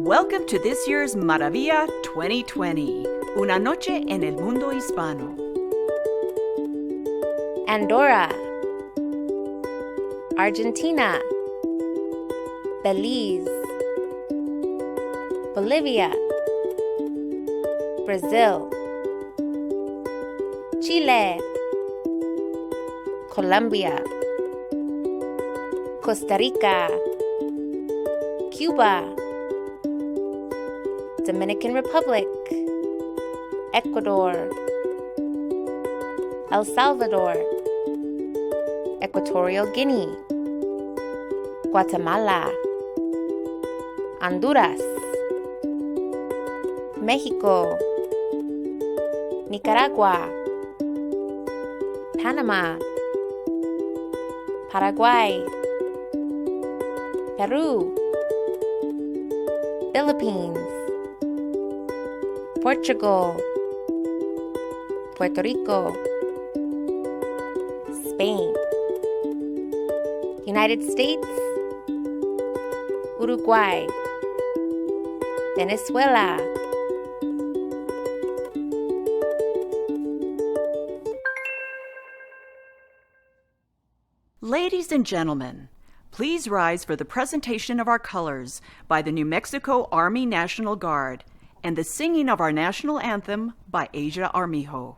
Welcome to this year's Maravilla 2020, Una Noche en el Mundo Hispano. Andorra, Argentina, Belize, Bolivia, Brazil, Chile, Colombia, Costa Rica, Cuba, Dominican Republic, Ecuador, El Salvador, Equatorial Guinea, Guatemala, Honduras, Mexico, Nicaragua, Panama, Paraguay, Peru, Philippines, Portugal, Puerto Rico, Spain, United States, Uruguay, Venezuela. Ladies and gentlemen, please rise for the presentation of our colors by the New Mexico Army National Guard and the singing of our national anthem by Asia Armijo.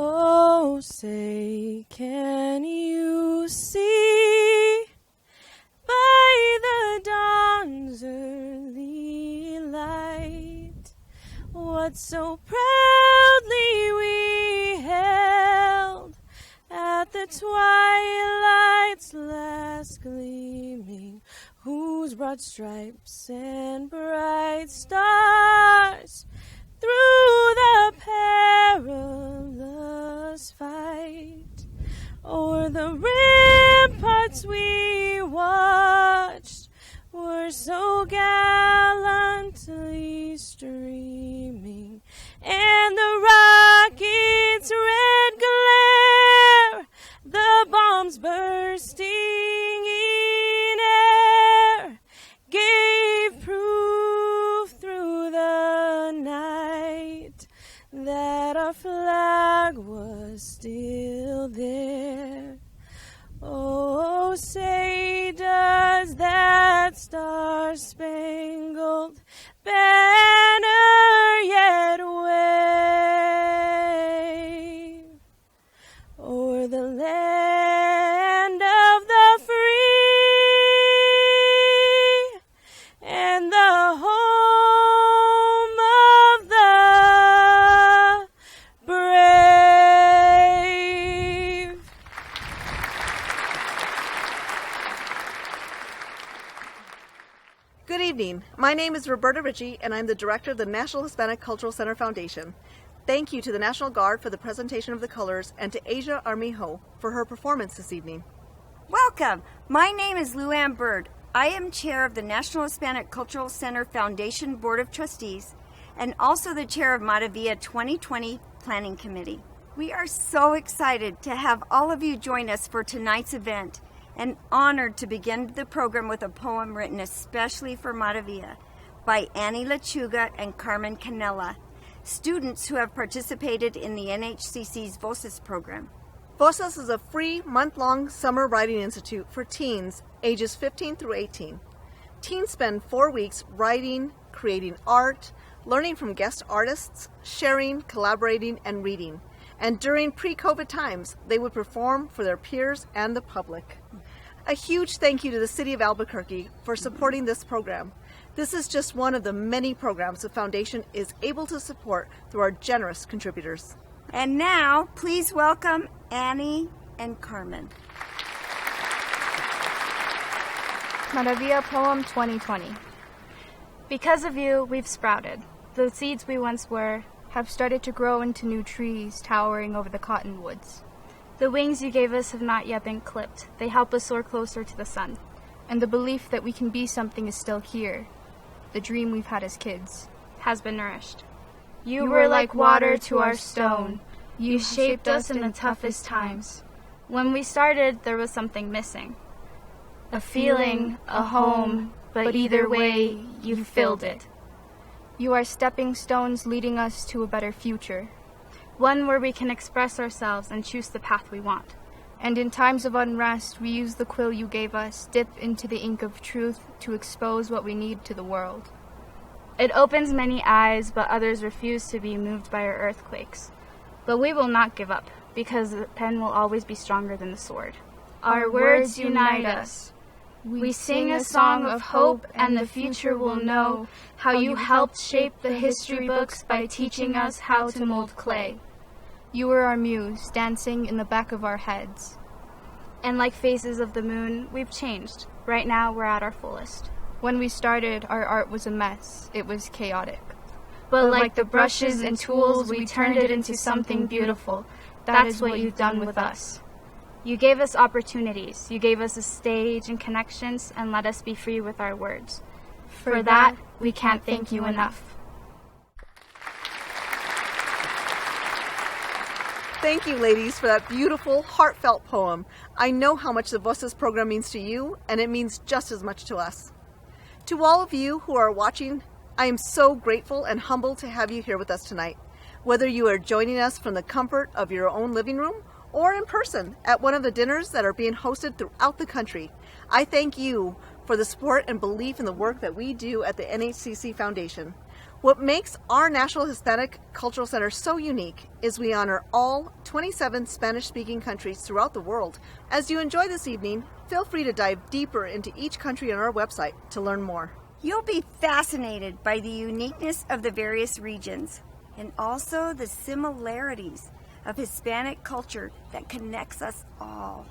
Oh, say, can you see by the dawn's early light what so proudly we held at the twilight's last gleaming, whose broad stripes and bright stars through the perilous fight o'er the ramparts we watched were so gallantly streaming, and the rocket's red glare, the bombs bursting in air, gave proof through the night that our flag was still there. Oh, say, does that star-spangled banner yet wave o'er the land of the free and the home of the brave? Good evening. My name is Roberta Ritchie, and I'm the director of the National Hispanic Cultural Center Foundation. Thank you to the National Guard for the presentation of the colors and to Asia Armijo for her performance this evening. Welcome. My name is Luann Bird. I am chair of the National Hispanic Cultural Center Foundation Board of Trustees and also the chair of Maravilla 2020 Planning Committee. We are so excited to have all of you join us for tonight's event and honored to begin the program with a poem written especially for Maravilla by Annie Lechuga and Carmen Canella, students who have participated in the NHCC's Voces program. Voces is a free month-long summer writing institute for teens ages 15 through 18. Teens spend 4 weeks writing, creating art, learning from guest artists, sharing, collaborating, and reading. And during pre-COVID times, they would perform for their peers and the public. A huge thank you to the City of Albuquerque for supporting this program. This is just one of the many programs the Foundation is able to support through our generous contributors. And now, please welcome Annie and Carmen. Maravilla Poem 2020. Because of you, we've sprouted. The seeds we once were have started to grow into new trees towering over the cottonwoods. The wings you gave us have not yet been clipped. They help us soar closer to the sun. And the belief that we can be something is still here. The dream we've had as kids has been nourished. You were like water to our stone. You shaped us in the toughest times. When we started, there was something missing. A feeling, a home, but either way, you filled it. You are stepping stones leading us to a better future. One where we can express ourselves and choose the path we want. And in times of unrest, we use the quill you gave us, dip into the ink of truth to expose what we need to the world. It opens many eyes, but others refuse to be moved by our earthquakes. But we will not give up, because the pen will always be stronger than the sword. Our words unite us. We sing a song of hope, and the future will know how you helped shape the history books by teaching us how to mold clay. You were our muse, dancing in the back of our heads. And like phases of the moon, we've changed. Right now, we're at our fullest. When we started, our art was a mess. It was chaotic. But like the brushes and tools, we turned it into something beautiful. That is what you've done with us. You gave us opportunities. You gave us a stage and connections and let us be free with our words. For that, we can't thank you enough. Thank you, ladies, for that beautiful, heartfelt poem. I know how much the Voces program means to you, and it means just as much to us. To all of you who are watching, I am so grateful and humbled to have you here with us tonight. Whether you are joining us from the comfort of your own living room or in person at one of the dinners that are being hosted throughout the country, I thank you for the support and belief in the work that we do at the NHCC Foundation. What makes our National Hispanic Cultural Center so unique is we honor all 27 Spanish-speaking countries throughout the world. As you enjoy this evening, feel free to dive deeper into each country on our website to learn more. You'll be fascinated by the uniqueness of the various regions and also the similarities of Hispanic culture that connects us all.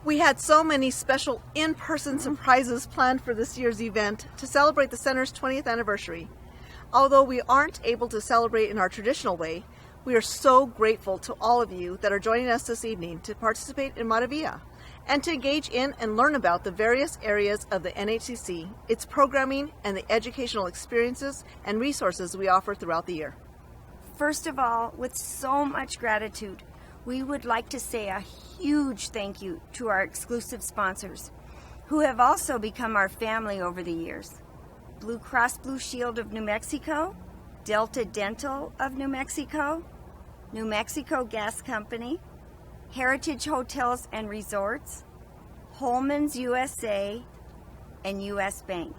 We had so many special in-person surprises planned for this year's event to celebrate the center's 20th anniversary. Although we aren't able to celebrate in our traditional way, we are so grateful to all of you that are joining us this evening to participate in Maravilla and to engage in and learn about the various areas of the NHCC, its programming, and the educational experiences and resources we offer throughout the year. First of all, with so much gratitude, we would like to say a huge thank you to our exclusive sponsors, who have also become our family over the years. Blue Cross Blue Shield of New Mexico, Delta Dental of New Mexico Gas Company, Heritage Hotels and Resorts, Holman's USA, and U.S. Bank.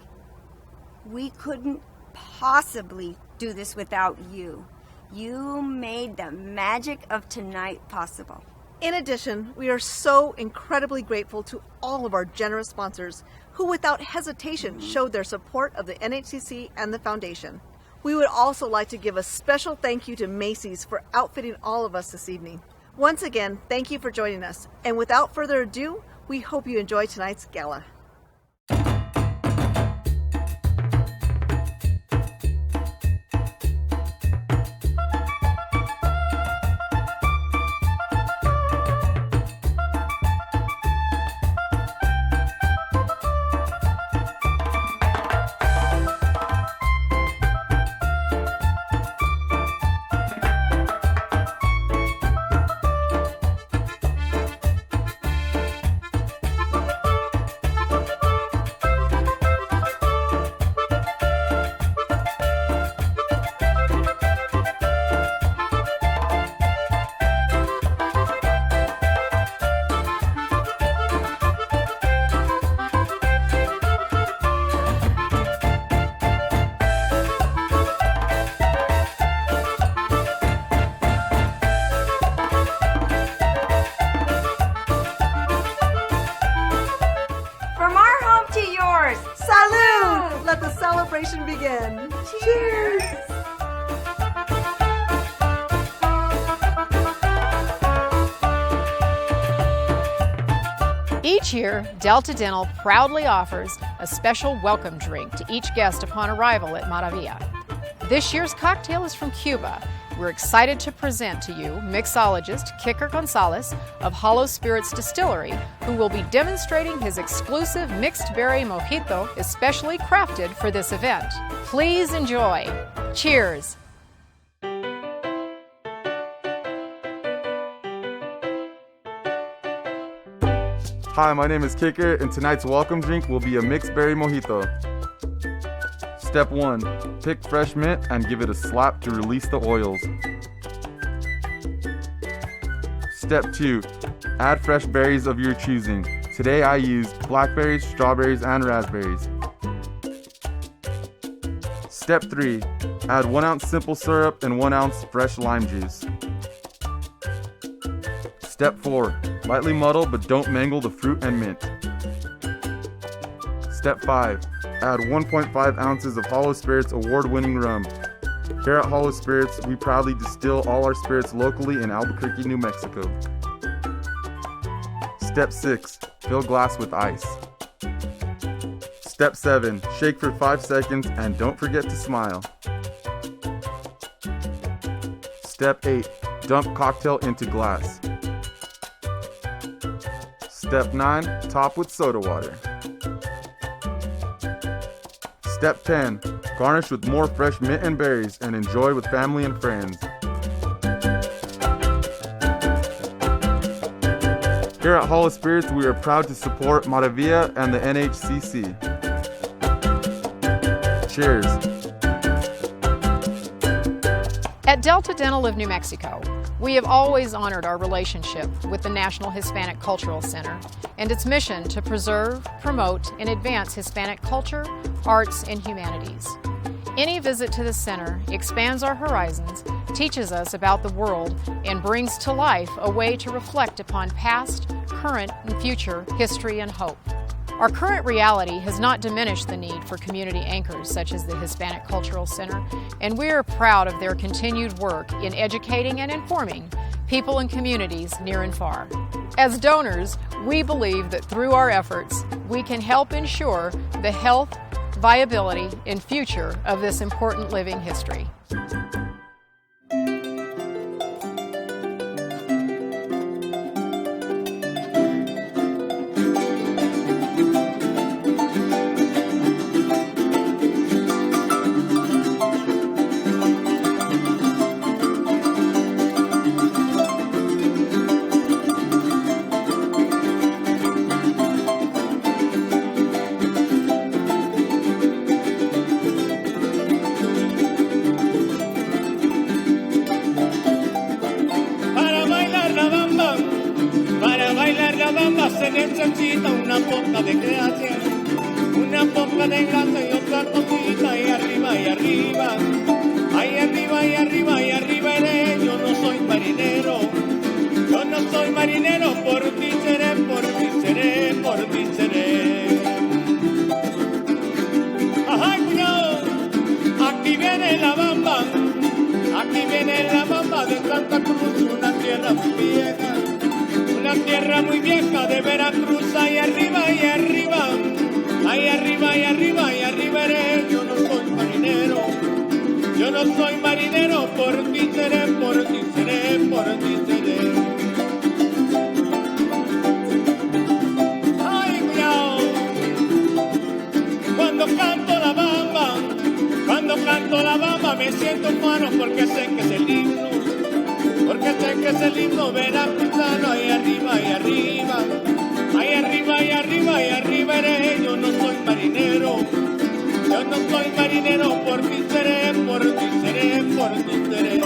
We couldn't possibly do this without you. You made the magic of tonight possible. In addition, we are so incredibly grateful to all of our generous sponsors who without hesitation showed their support of the NHCC and the Foundation. We would also like to give a special thank you to Macy's for outfitting all of us this evening. Once again, thank you for joining us, and without further ado, we hope you enjoy tonight's gala. Salud! Let the celebration begin. Cheers! Each year, Delta Dental proudly offers a special welcome drink to each guest upon arrival at Maravilla. This year's cocktail is from Cuba, we're excited to present to you mixologist Kicker Gonzalez of Hollow Spirits Distillery, who will be demonstrating his exclusive mixed berry mojito especially crafted for this event. Please enjoy. Cheers! Hi, my name is Kicker, and tonight's welcome drink will be a mixed berry mojito. Step 1. Pick fresh mint and give it a slap to release the oils. Step 2. Add fresh berries of your choosing. Today I used blackberries, strawberries, and raspberries. Step 3. Add 1 ounce simple syrup and 1 ounce fresh lime juice. Step 4. Lightly muddle but don't mangle the fruit and mint. Step 5. Add 1.5 ounces of Hollow Spirits award-winning rum. Here at Hollow Spirits, we proudly distill all our spirits locally in Albuquerque, New Mexico. Step 6. Fill glass with ice. Step 7. Shake for 5 seconds and don't forget to smile. Step 8. Dump cocktail into glass. Step 9. Top with soda water. Step 10. Garnish with more fresh mint and berries and enjoy with family and friends. Here at Hollow Spirits, we are proud to support Maravilla and the NHCC. Cheers. At Delta Dental of New Mexico, we have always honored our relationship with the National Hispanic Cultural Center and its mission to preserve, promote, and advance Hispanic culture, arts, and humanities. Any visit to the center expands our horizons, teaches us about the world, and brings to life a way to reflect upon past, current, and future history and hope. Our current reality has not diminished the need for community anchors such as the Hispanic Cultural Center, and we are proud of their continued work in educating and informing people and communities near and far. As donors, we believe that through our efforts, we can help ensure the health, viability, and future of this important living history. Se necesita una poca de gracia, una poca de gracia y otra poquita y arriba y arriba, ahí arriba y arriba y arriba iré. Yo no soy marinero, yo no soy marinero, por ti seré, por ti seré, por ti seré. Ajá, cuidado, aquí viene la bamba de Santa Cruz, una tierra muy vieja. Una tierra muy vieja de Veracruz, ahí arriba y arriba, ahí arriba y arriba y arriba iré. Yo no soy marinero, yo no soy marinero, por ti seré, por ti seré, por ti seré. Ay, cuidado, cuando canto la bamba me siento humano porque sé que es el himno. Porque sé que es el himno veracruzano, ahí arriba y arriba, ahí arriba y arriba y arriba iré. Yo no soy marinero, yo no soy marinero, por ti seré, por ti seré, por ti seré.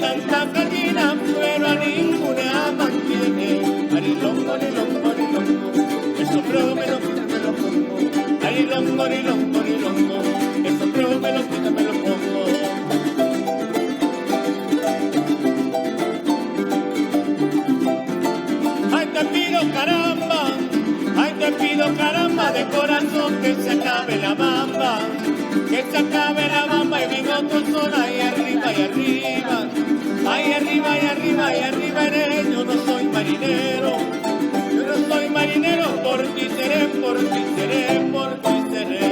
Tanta gallina, pero a ninguna mantiene. Arilongo, arilongo, arilongo, el sombrero me lo quita, me lo pongo. Arilongo, arilongo, arilongo, el sombrero me lo quita, me lo pongo. caramba, ay te pido caramba de corazón que se acabe la bamba, que se acabe la bamba y mi otro son ahí arriba y arriba, ahí arriba y arriba y arriba eres, yo no soy marinero, yo no soy marinero, por ti seré, por ti seré, por ti seré.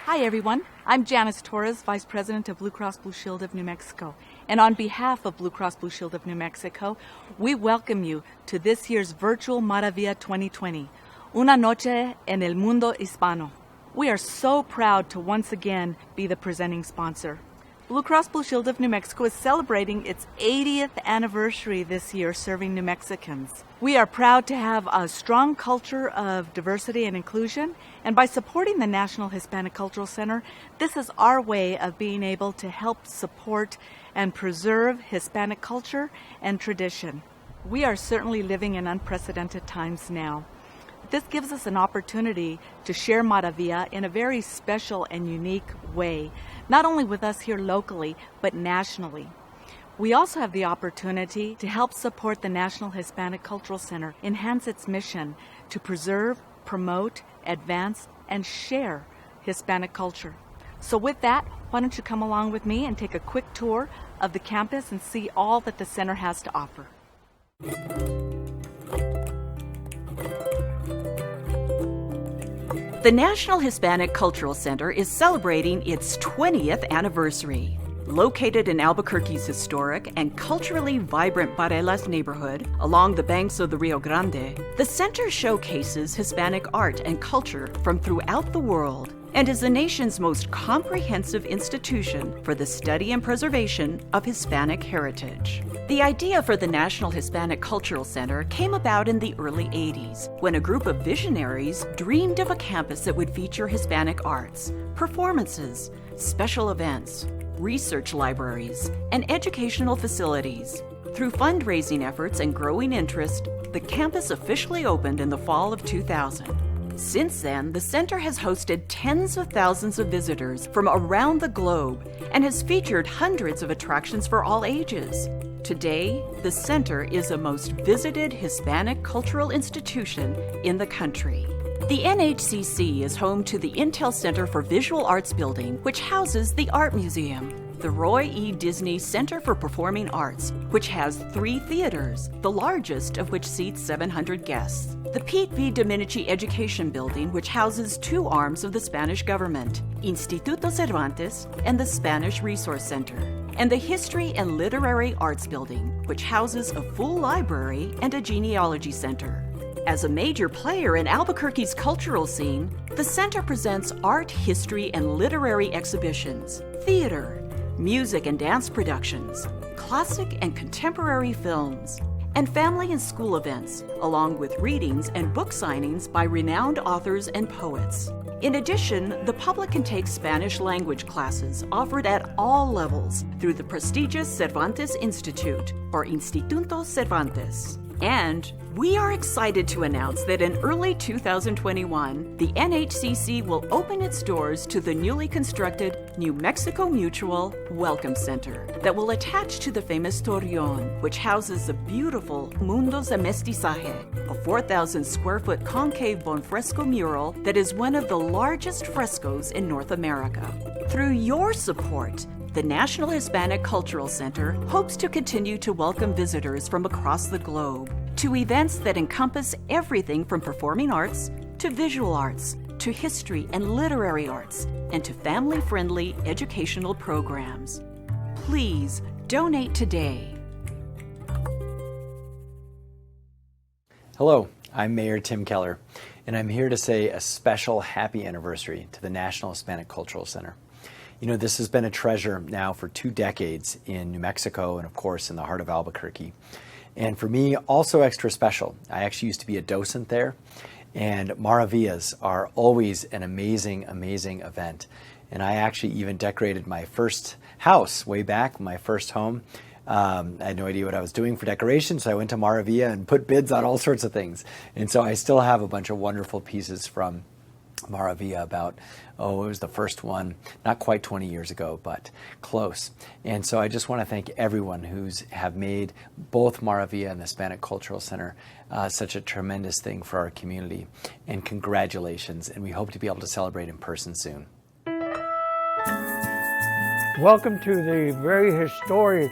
Hi everyone, I'm Janice Torres, Vice President of Blue Cross Blue Shield of New Mexico. And on behalf of Blue Cross Blue Shield of New Mexico, we welcome you to this year's virtual Maravilla 2020, Una Noche en el Mundo Hispano. We are so proud to once again be the presenting sponsor. Blue Cross Blue Shield of New Mexico is celebrating its 80th anniversary this year serving New Mexicans. We are proud to have a strong culture of diversity and inclusion, and by supporting the National Hispanic Cultural Center, this is our way of being able to help support and preserve Hispanic culture and tradition. We are certainly living in unprecedented times now. This gives us an opportunity to share Maravilla in a very special and unique way, not only with us here locally, but nationally. We also have the opportunity to help support the National Hispanic Cultural Center enhance its mission to preserve, promote, advance, and share Hispanic culture. So with that, why don't you come along with me and take a quick tour of the campus and see all that the center has to offer. The National Hispanic Cultural Center is celebrating its 20th anniversary. Located in Albuquerque's historic and culturally vibrant Barelas neighborhood along the banks of the Rio Grande, the center showcases Hispanic art and culture from throughout the world and is the nation's most comprehensive institution for the study and preservation of Hispanic heritage. The idea for the National Hispanic Cultural Center came about in the early 80s, when a group of visionaries dreamed of a campus that would feature Hispanic arts, performances, special events, research libraries, and educational facilities. Through fundraising efforts and growing interest, the campus officially opened in the fall of 2000. Since then, the center has hosted tens of thousands of visitors from around the globe and has featured hundreds of attractions for all ages. Today, the center is the most visited Hispanic cultural institution in the country. The NHCC is home to the Intel Center for Visual Arts building, which houses the Art Museum, the Roy E. Disney Center for Performing Arts, which has 3 theaters, the largest of which seats 700 guests, the Pete V. Dominici Education Building, which houses 2 arms of the Spanish government, Instituto Cervantes and the Spanish Resource Center, and the History and Literary Arts Building, which houses a full library and a genealogy center. As a major player in Albuquerque's cultural scene, the center presents art, history, and literary exhibitions, theater, music and dance productions, classic and contemporary films, and family and school events, along with readings and book signings by renowned authors and poets. In addition, the public can take Spanish language classes offered at all levels through the prestigious Cervantes Institute, or Instituto Cervantes. And we are excited to announce that in early 2021, the NHCC will open its doors to the newly constructed New Mexico Mutual Welcome Center that will attach to the famous Torreon, which houses the beautiful Mundos de Mestizaje, a 4,000 square foot concave bonfresco mural that is one of the largest frescoes in North America. Through your support, the National Hispanic Cultural Center hopes to continue to welcome visitors from across the globe to events that encompass everything from performing arts to visual arts to history and literary arts and to family-friendly educational programs. Please donate today. Hello, I'm Mayor Tim Keller, and I'm here to say a special happy anniversary to the National Hispanic Cultural Center. You know, this has been a treasure now for 2 decades in New Mexico and, of course, in the heart of Albuquerque. And for me, also extra special. I actually used to be a docent there, and Maravillas are always an amazing, amazing event. And I actually even decorated my first house way back, my first home. I had no idea what I was doing for decoration, so I went to Maravilla and put bids on all sorts of things. And so I still have a bunch of wonderful pieces from MARAVILLA about, it was the first one, not quite 20 years ago, but close. And so I just want to thank everyone have made both MARAVILLA and the Hispanic Cultural Center such a tremendous thing for our community. And congratulations, and we hope to be able to celebrate in person soon. Welcome to the very historic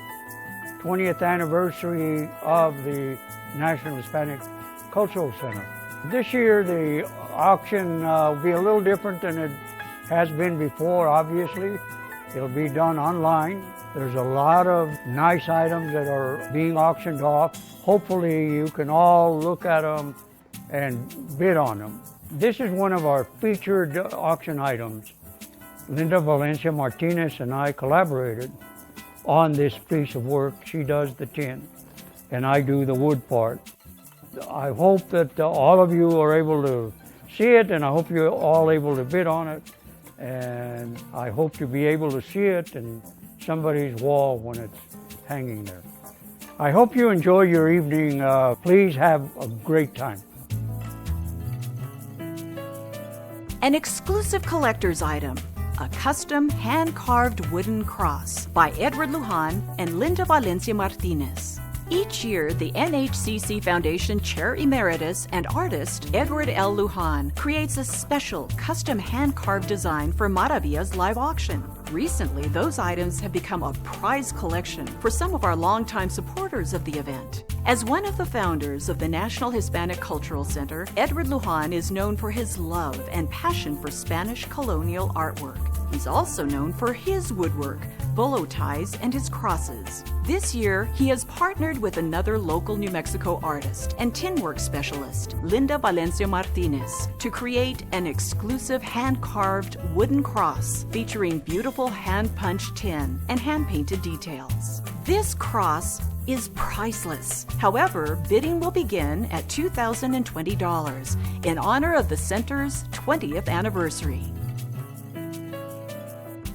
20th anniversary of the National Hispanic Cultural Center. This year the auction will be a little different than it has been before, obviously. It'll be done online. There's a lot of nice items that are being auctioned off. Hopefully you can all look at them and bid on them. This is one of our featured auction items. Linda Valencia Martinez and I collaborated on this piece of work. She does the tin and I do the wood part. I hope that all of you are able to see it, and I hope you're all able to bid on it, and I hope to be able to see it in somebody's wall when it's hanging there. I hope you enjoy your evening. Please have a great time. An exclusive collector's item, a custom hand-carved wooden cross by Edward Lujan and Linda Valencia Martinez. Each year, the NHCC Foundation Chair Emeritus and artist Edward L. Lujan creates a special custom hand-carved design for MARAVILLA's live auction. Recently, those items have become a prize collection for some of our longtime supporters of the event. As one of the founders of the National Hispanic Cultural Center, Edward Lujan is known for his love and passion for Spanish colonial artwork. He's also known for his woodwork, bolo ties, and his crosses. This year, he has partnered with another local New Mexico artist and tinwork specialist, Linda Valencia Martinez, to create an exclusive hand-carved wooden cross featuring beautiful hand-punched tin and hand-painted details. This cross is priceless. However, bidding will begin at $2,020 in honor of the center's 20th anniversary.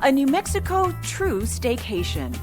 A New Mexico true staycation.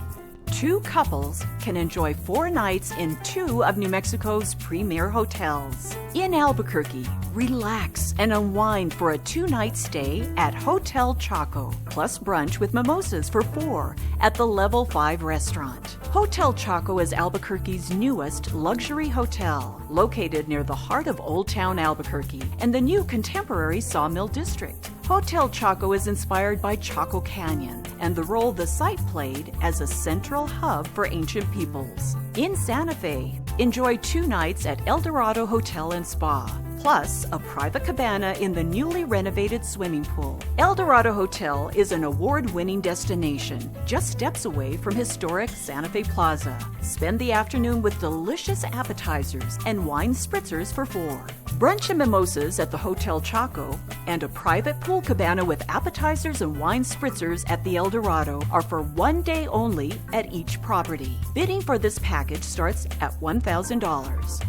Two couples can enjoy 4 nights in 2 of New Mexico's premier hotels. In Albuquerque, relax and unwind for a 2-night stay at Hotel Chaco, plus brunch with mimosas for 4 at the Level 5 restaurant. Hotel Chaco is Albuquerque's newest luxury hotel, located near the heart of Old Town Albuquerque and the new contemporary Sawmill District. Hotel Chaco is inspired by Chaco Canyon and the role the site played as a central hub for ancient peoples. In Santa Fe, enjoy 2 nights at El Dorado Hotel and Spa, plus a private cabana in the newly renovated swimming pool. El Dorado Hotel is an award-winning destination just steps away from historic Santa Fe Plaza. Spend the afternoon with delicious appetizers and wine spritzers for 4. Brunch and mimosas at the Hotel Chaco and a private pool cabana with appetizers and wine spritzers at the El Dorado are for 1 day only at each property. Bidding for this package starts at $1,000.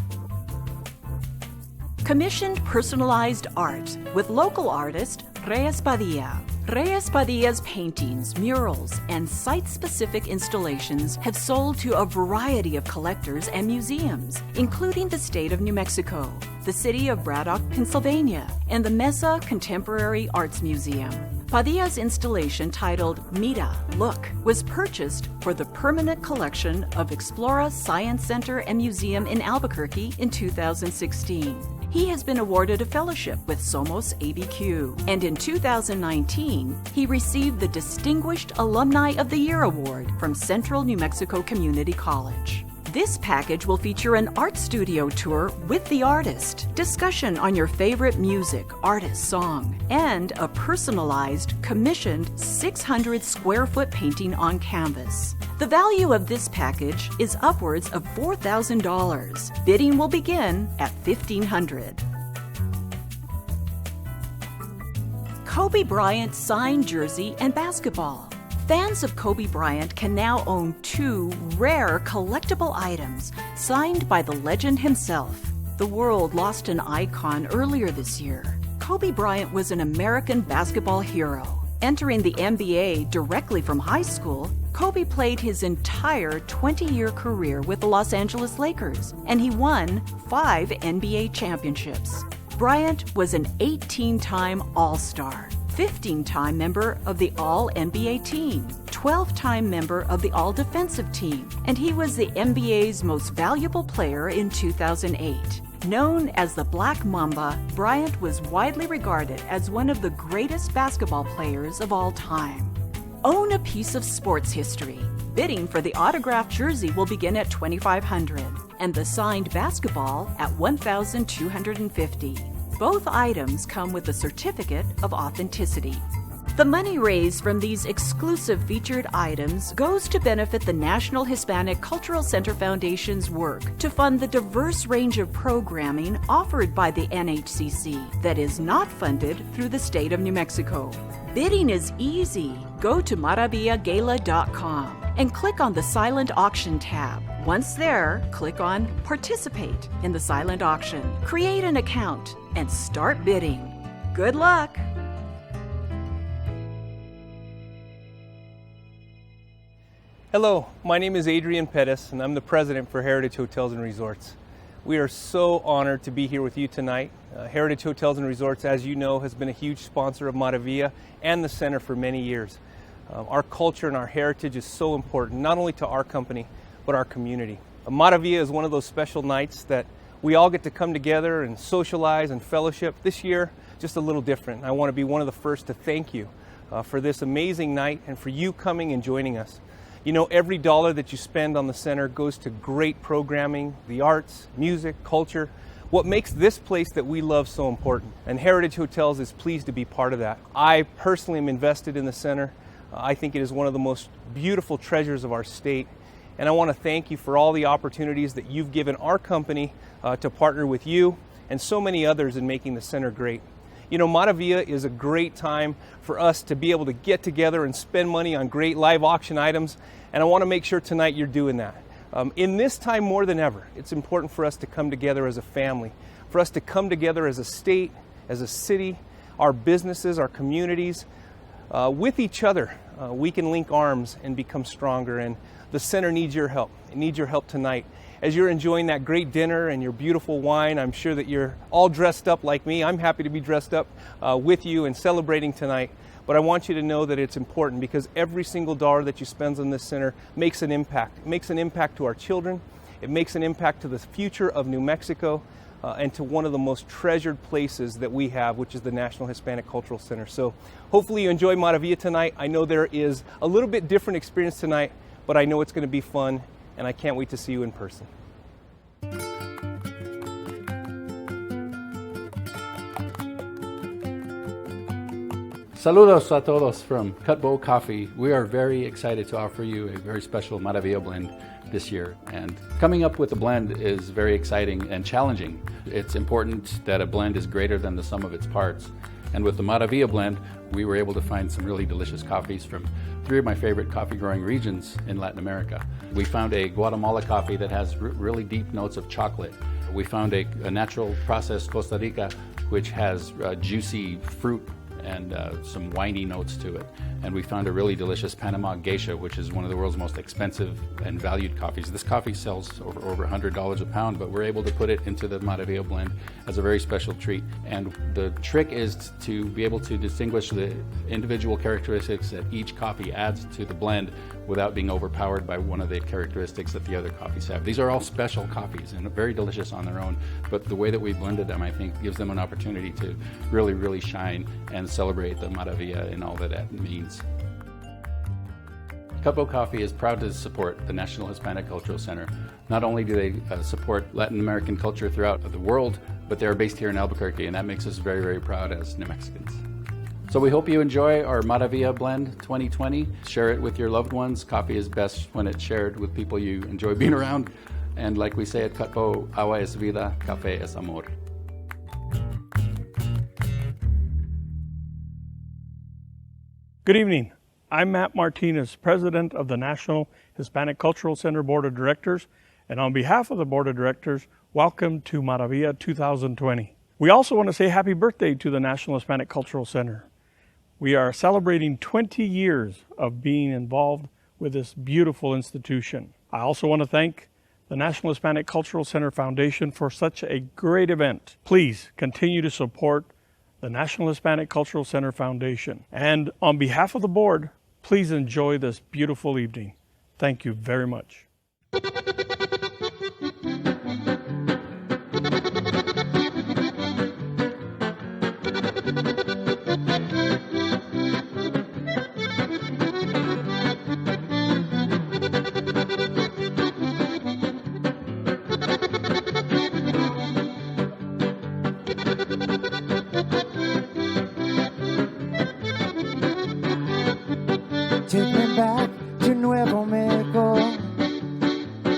Commissioned personalized art with local artist Reyes Padilla. Reyes Padilla's paintings, murals, and site-specific installations have sold to a variety of collectors and museums, including the state of New Mexico, the city of Braddock, Pennsylvania, and the Mesa Contemporary Arts Museum. Padilla's installation titled Mira, Look, was purchased for the permanent collection of Explora Science Center and Museum in Albuquerque in 2016. He has been awarded a fellowship with Somos ABQ, and in 2019, he received the Distinguished Alumni of the Year Award from Central New Mexico Community College. This package will feature an art studio tour with the artist, discussion on your favorite music, artist, song, and a personalized, commissioned 600 square foot painting on canvas. The value of this package is upwards of $4,000. Bidding will begin at $1,500. Kobe Bryant signed jersey and basketball. Fans of Kobe Bryant can now own 2 rare collectible items signed by the legend himself. The world lost an icon earlier this year. Kobe Bryant was an American basketball hero. Entering the NBA directly from high school, Kobe played his entire 20-year career with the Los Angeles Lakers, and he won 5 NBA championships. Bryant was an 18-time All-Star, 15-time member of the All-NBA team, 12-time member of the All-Defensive team, and he was the NBA's most valuable player in 2008. Known as the Black Mamba, Bryant was widely regarded as one of the greatest basketball players of all time. Own a piece of sports history. Bidding for the autographed jersey will begin at $2,500 and the signed basketball at $1,250. Both items come with a certificate of authenticity. The money raised from these exclusive featured items goes to benefit the National Hispanic Cultural Center Foundation's work to fund the diverse range of programming offered by the NHCC that is not funded through the state of New Mexico. Bidding is easy. Go to MARAVILLAGALA.com and click on the Silent Auction tab. Once there, click on Participate in the silent auction. Create an account and start bidding. Good luck! Hello, my name is Adrian Pettis and I'm the president for Heritage Hotels and Resorts. We are so honored to be here with you tonight. Heritage Hotels and Resorts, as you know, has been a huge sponsor of Maravilla and the center for many years. Our culture and our heritage is so important, not only to our company, but our community. Maravilla is one of those special nights that we all get to come together and socialize and fellowship. This year, just a little different. I want to be one of the first to thank you for this amazing night and for you coming and joining us. You know, every dollar that you spend on the center goes to great programming, the arts, music, culture, what makes this place that we love so important. And Heritage Hotels is pleased to be part of that. I personally am invested in the center. I think it is one of the most beautiful treasures of our state. And I want to thank you for all the opportunities that you've given our company to partner with you and so many others in making the center great. You know, Maravilla is a great time for us to be able to get together and spend money on great live auction items, and I want to make sure tonight you're doing that. In this time more than ever, it's important for us to come together as a family, for us to come together as a state, as a city, our businesses, our communities, with each other. We can link arms and become stronger, and the center needs your help. It needs your help tonight. As you're enjoying that great dinner and your beautiful wine, I'm sure that you're all dressed up like me. I'm happy to be dressed up with you and celebrating tonight. But I want you to know that it's important because every single dollar that you spend on this center makes an impact. It makes an impact to our children. It makes an impact to the future of New Mexico and to one of the most treasured places that we have, which is the National Hispanic Cultural Center. So hopefully you enjoy Maravilla tonight. I know there is a little bit different experience tonight, but I know it's going to be fun, and I can't wait to see you in person. Saludos a todos from Cutbow Coffee. We are very excited to offer you a very special Maravilla blend this year. And coming up with a blend is very exciting and challenging. It's important that a blend is greater than the sum of its parts. And with the Maravilla blend, we were able to find some really delicious coffees from 3 of my favorite coffee growing regions in Latin America. We found a Guatemala coffee that has really deep notes of chocolate. We found a natural processed Costa Rica, which has juicy fruit and some winey notes to it. And we found a really delicious Panama Geisha, which is one of the world's most expensive and valued coffees. This coffee sells over $100 a pound, but we're able to put it into the Maravilla blend as a very special treat. And the trick is to be able to distinguish the individual characteristics that each coffee adds to the blend without being overpowered by one of the characteristics that the other coffees have. These are all special coffees and very delicious on their own, but the way that we blended them, I think, gives them an opportunity to really, really shine and celebrate the Maravilla and all that that means. Cutbow Coffee is proud to support the National Hispanic Cultural Center. Not only do they support Latin American culture throughout the world, but they're based here in Albuquerque, and that makes us very, very proud as New Mexicans. So we hope you enjoy our Maravilla Blend 2020. Share it with your loved ones. Coffee is best when it's shared with people you enjoy being around. And like we say at Cutbow, agua es vida, café es amor. Good evening. I'm Matt Martinez, President of the National Hispanic Cultural Center Board of Directors, and on behalf of the Board of Directors, welcome to Maravilla 2020. We also want to say happy birthday to the National Hispanic Cultural Center. We are celebrating 20 years of being involved with this beautiful institution. I also want to thank the National Hispanic Cultural Center Foundation for such a great event. Please continue to support the National Hispanic Cultural Center Foundation. And on behalf of the board, please enjoy this beautiful evening. Thank you very much. Take me back to Nuevo Mexico,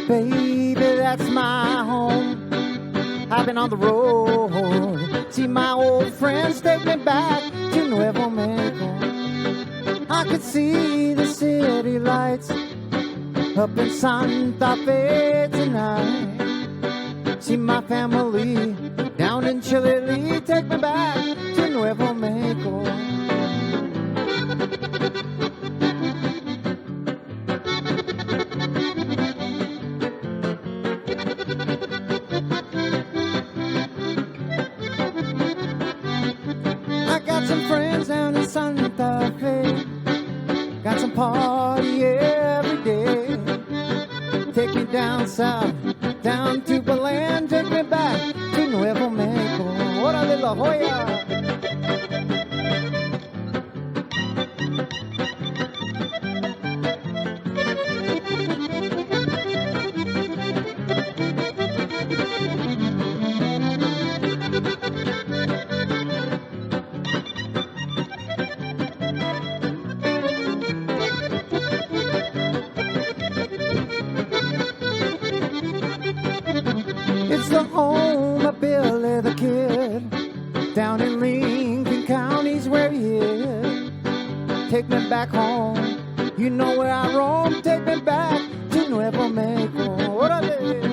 baby, that's my home. I've been on the road, see my old friends. Take me back to Nuevo Mexico. I could see the city lights up in Santa Fe tonight. See my family down in Chile. Take me back to Nuevo Mexico. Santa Fe, got some party every day. Take me down south, down to Belen. Take me back to Nuevo Mexico. Órale la Joya. It's the home of Billy the Kid, down in Lincoln County's where he is. Take me back home, you know where I roam. Take me back to Nuevo Mexico. Órale.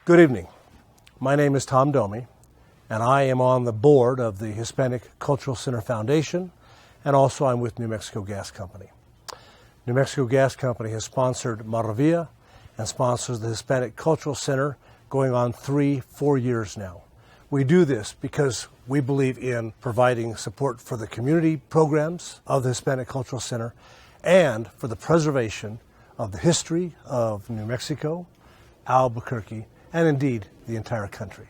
Good evening. My name is Tom Domi, and I am on the board of the Hispanic Cultural Center Foundation, and also I'm with New Mexico Gas Company. New Mexico Gas Company has sponsored Maravilla and sponsors the Hispanic Cultural Center going on 3-4 years now. We do this because we believe in providing support for the community programs of the Hispanic Cultural Center and for the preservation of the history of New Mexico, Albuquerque, and indeed the entire country.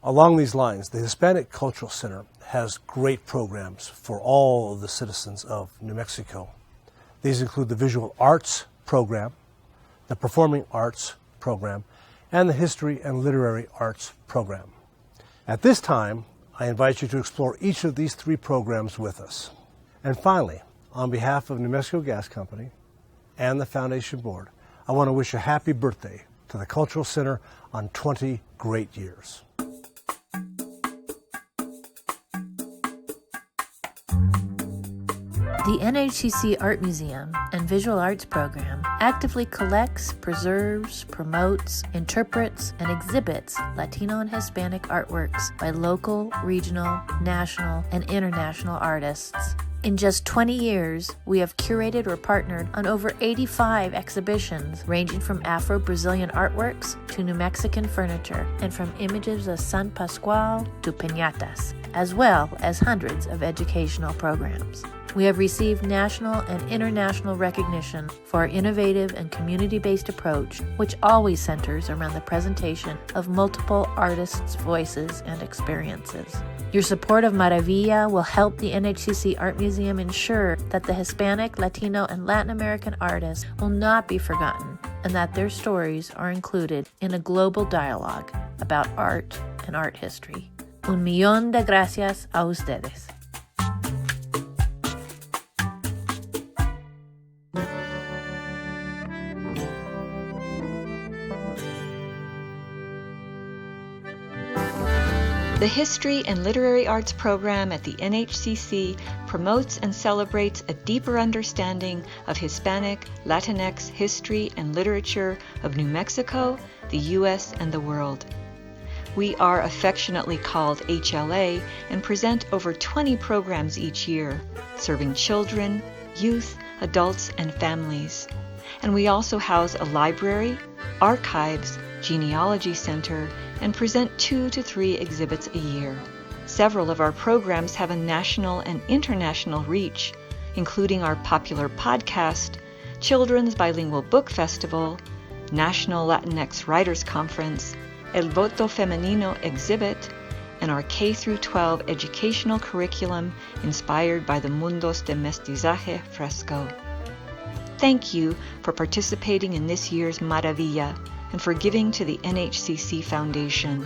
Along these lines, the Hispanic Cultural Center has great programs for all of the citizens of New Mexico. These include the Visual Arts Program, the Performing Arts Program, and the History and Literary Arts Program. At this time, I invite you to explore each of these 3 programs with us. And finally, on behalf of New Mexico Gas Company and the Foundation Board, I want to wish a happy birthday to the Cultural Center on 20 great years. The NHCC Art Museum and Visual Arts Program actively collects, preserves, promotes, interprets, and exhibits Latino and Hispanic artworks by local, regional, national, and international artists. In just 20 years, we have curated or partnered on over 85 exhibitions, ranging from Afro-Brazilian artworks to New Mexican furniture, and from images of San Pascual to piñatas, as well as hundreds of educational programs. We have received national and international recognition for our innovative and community-based approach, which always centers around the presentation of multiple artists' voices and experiences. Your support of Maravilla will help the NHCC Art Museum ensure that the Hispanic, Latino, and Latin American artists will not be forgotten and that their stories are included in a global dialogue about art and art history. Un millón de gracias a ustedes. The History and Literary Arts program at the NHCC promotes and celebrates a deeper understanding of Hispanic, Latinx history and literature of New Mexico, the U.S., and the world. We are affectionately called HLA and present over 20 programs each year, serving children, youth, adults, and families. And we also house a library, archives, genealogy center, and present 2 to 3 exhibits a year. Several of our programs have a national and international reach, including our popular podcast, Children's Bilingual Book Festival, National Latinx Writers Conference, El Voto Femenino exhibit, and our K-12 educational curriculum inspired by the Mundos de Mestizaje fresco. Thank you for participating in this year's Maravilla and for giving to the NHCC Foundation.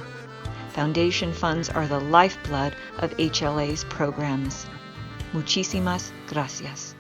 Foundation funds are the lifeblood of HLA's programs. Muchísimas gracias.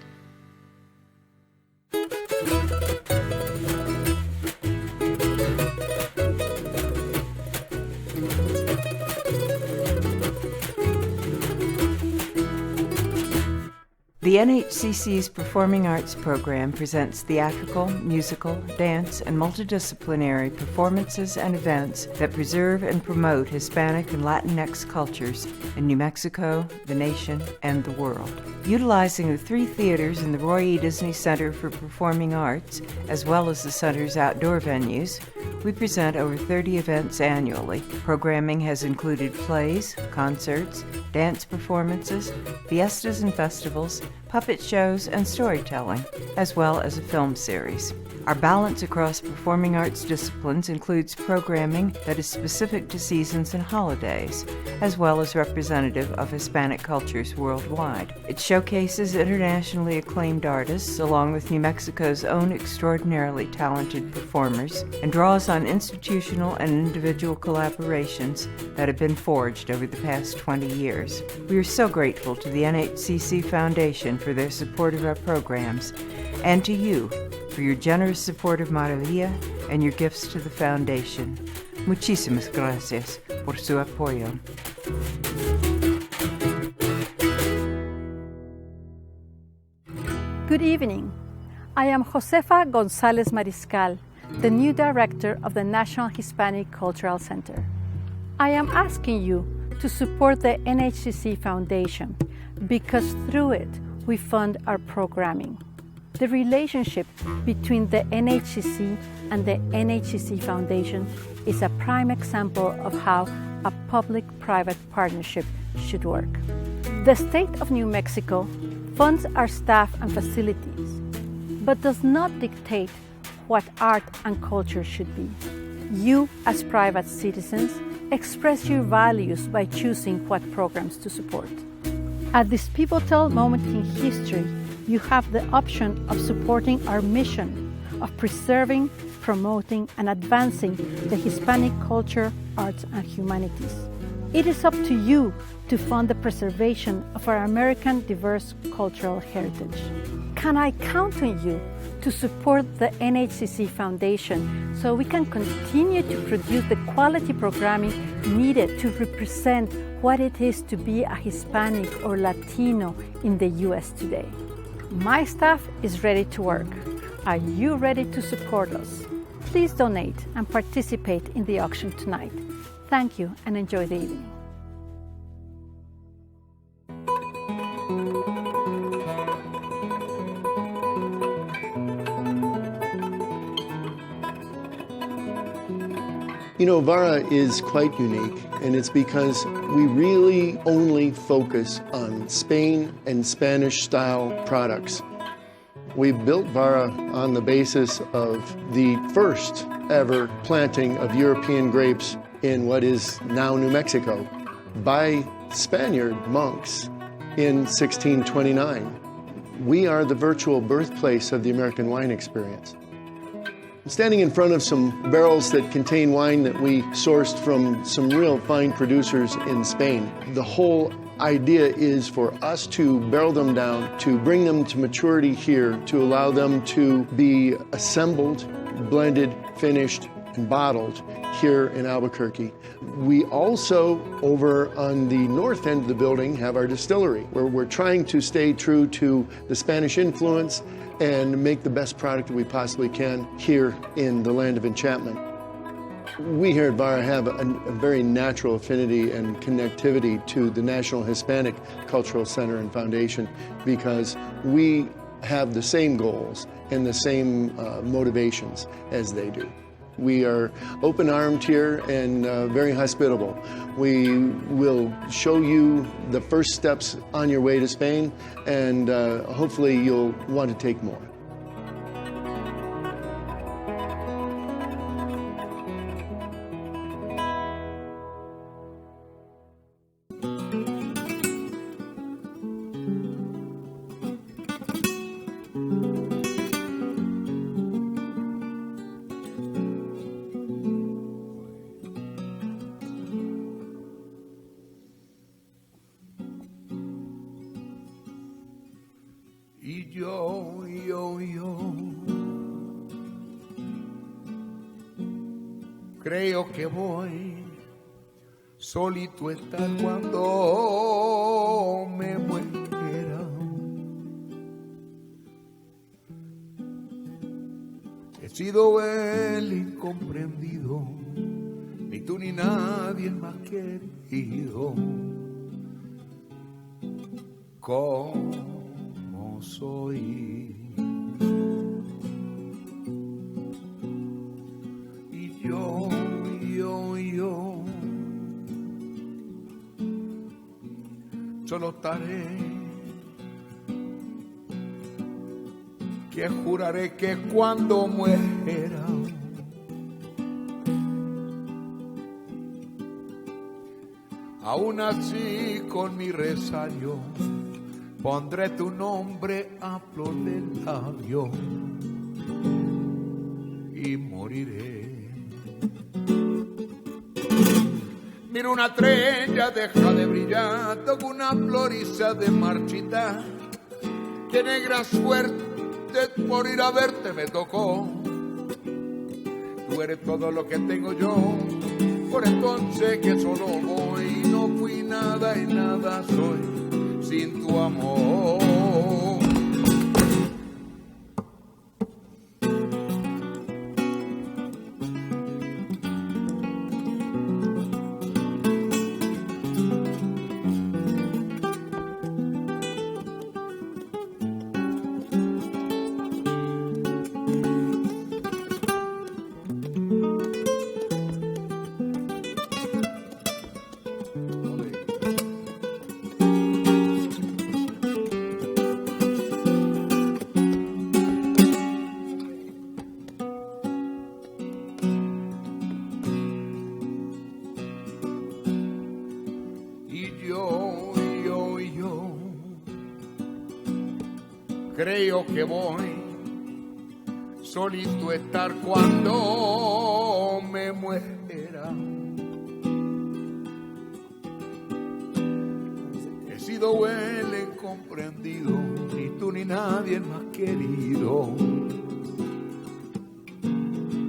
The NHCC's Performing Arts program presents theatrical, musical, dance, and multidisciplinary performances and events that preserve and promote Hispanic and Latinx cultures in New Mexico, the nation, and the world. Utilizing the 3 theaters in the Roy E. Disney Center for Performing Arts, as well as the center's outdoor venues, we present over 30 events annually. Programming has included plays, concerts, dance performances, fiestas and festivals, puppet shows, and storytelling, as well as a film series. Our balance across performing arts disciplines includes programming that is specific to seasons and holidays, as well as representative of Hispanic cultures worldwide. It showcases internationally acclaimed artists, along with New Mexico's own extraordinarily talented performers, and draws on institutional and individual collaborations that have been forged over the past 20 years. We are so grateful to the NHCC Foundation for their support of our programs, and to you for your generous support of Maravilla and your gifts to the Foundation. Muchísimas gracias por su apoyo. Good evening. I am Josefa González Mariscal, the new director of the National Hispanic Cultural Center. I am asking you to support the NHCC Foundation because through it we fund our programming. The relationship between the NHCC and the NHCC Foundation is a prime example of how a public-private partnership should work. The state of New Mexico funds our staff and facilities, but does not dictate what art and culture should be. You, as private citizens, express your values by choosing what programs to support. At this pivotal moment in history, you have the option of supporting our mission of preserving, promoting, and advancing the Hispanic culture, arts, and humanities. It is up to you to fund the preservation of our American diverse cultural heritage. Can I count on you to support the NHCC Foundation so we can continue to produce the quality programming needed to represent what it is to be a Hispanic or Latino in the U.S. today? My staff is ready to work. Are you ready to support us? Please donate and participate in the auction tonight. Thank you and enjoy the evening. You know, VARA is quite unique, and it's because we really only focus on Spain and Spanish-style products. We built VARA on the basis of the first ever planting of European grapes in what is now New Mexico by Spaniard monks in 1629. We are the virtual birthplace of the American wine experience. I'm standing in front of some barrels that contain wine that we sourced from some real fine producers in Spain. The whole idea is for us to barrel them down, to bring them to maturity here, to allow them to be assembled, blended, finished, bottled here in Albuquerque. We also, over on the north end of the building, have our distillery, where we're trying to stay true to the Spanish influence and make the best product that we possibly can here in the land of enchantment. We here at VARA have a very natural affinity and connectivity to the National Hispanic Cultural Center and Foundation because we have the same goals and the same motivations as they do. We are open-armed here and very hospitable. We will show you the first steps on your way to Spain, and hopefully you'll want to take more. Y yo, creo que voy solito a estar cuando me muera. He sido el incomprendido, ni tú ni nadie más querido. Como soy. Y yo solo estaré, que juraré que cuando muera aún así con mi resario pondré tu nombre a flor del labio y moriré. Mira una estrella deja de brillar, toca una floriza de marchita. Qué negra suerte por ir a verte me tocó. Tú eres todo lo que tengo yo, por entonces que solo voy. No fui nada y nada soy sin tu amor. Creo que voy solito a estar cuando me muera. He sido el incomprendido, ni tú ni nadie más querido.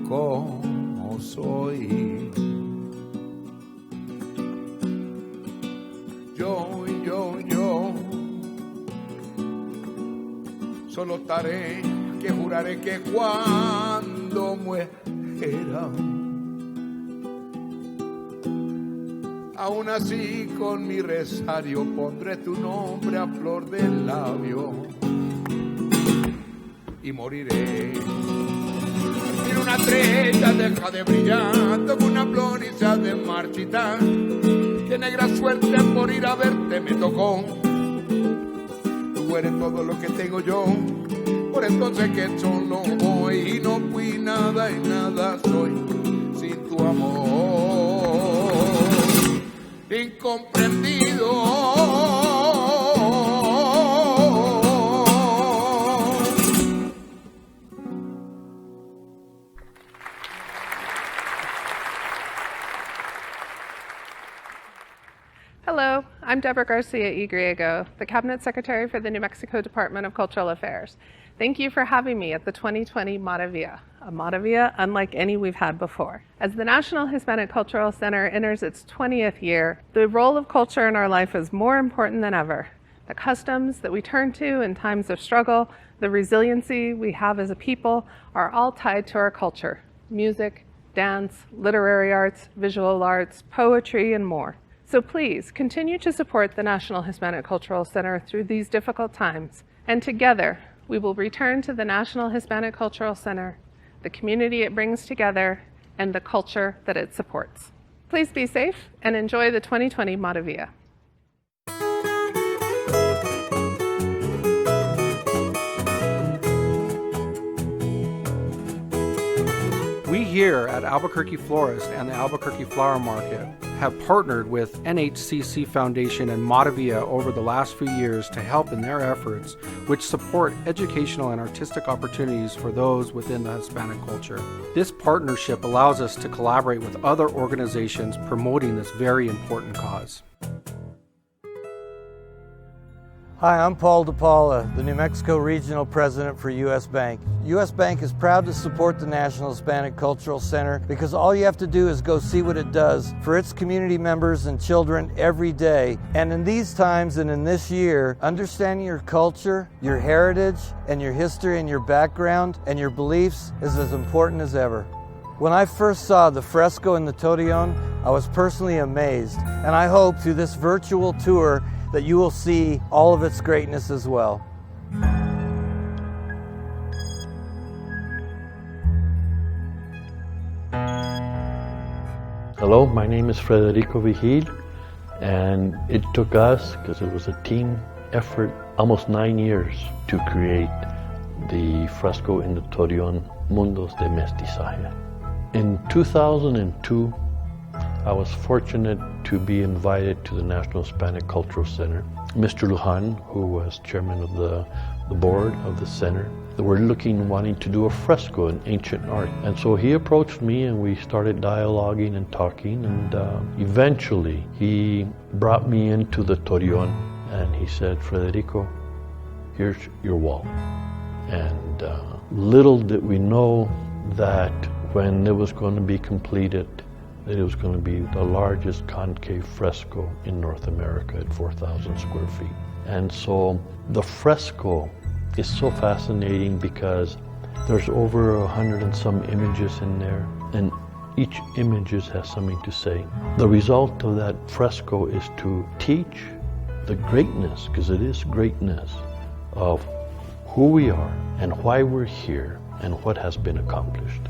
Como soy. Yo solo estaré, que juraré que cuando muera aún así con mi resario pondré tu nombre a flor del labio y moriré. Mira una estrella deja de brillar, toca una floriza de marchitar. Qué negra suerte por ir a verte me tocó. Tú eres todo lo que tengo yo, por entonces que solo voy. Y no fui nada y nada soy sin tu amor. Incomprendido. Hello, I'm Deborah Garcia y Griego, the Cabinet Secretary for the New Mexico Department of Cultural Affairs. Thank you for having me at the 2020 Maravilla, a Maravilla unlike any we've had before. As the National Hispanic Cultural Center enters its 20th year, the role of culture in our life is more important than ever. The customs that we turn to in times of struggle, the resiliency we have as a people, are all tied to our culture: music, dance, literary arts, visual arts, poetry, and more. So please continue to support the National Hispanic Cultural Center through these difficult times. And together, we will return to the National Hispanic Cultural Center, the community it brings together, and the culture that it supports. Please be safe and enjoy the 2020 Maravilla. We here at Albuquerque Florist and the Albuquerque Flower Market have partnered with NHCC Foundation and Maravilla over the last few years to help in their efforts, which support educational and artistic opportunities for those within the Hispanic culture. This partnership allows us to collaborate with other organizations promoting this very important cause. Hi, I'm Paul DePaula, the New Mexico Regional President for U.S. Bank. U.S. Bank is proud to support the National Hispanic Cultural Center because all you have to do is go see what it does for its community members and children every day. And in these times and in this year, understanding your culture, your heritage, and your history and your background and your beliefs is as important as ever. When I first saw the fresco in the Torreon, I was personally amazed, and I hope through this virtual tour that you will see all of its greatness as well. Hello, my name is Federico Vigil, and it took us, because it was a team effort, almost 9 years to create the fresco in the Torreon, Mundos de Mestizaje. In 2002, I was fortunate to be invited to the National Hispanic Cultural Center. Mr. Lujan, who was chairman of the board of the center, they were wanting to do a fresco in ancient art. And so he approached me and we started dialoguing and talking, and eventually he brought me into the Torreon and he said, Federico, here's your wall. And little did we know that when it was going to be completed, that it was going to be the largest concave fresco in North America at 4,000 square feet. And so the fresco is so fascinating because there's over 100 and some images in there, and each image has something to say. The result of that fresco is to teach the greatness, because it is greatness, of who we are and why we're here and what has been accomplished.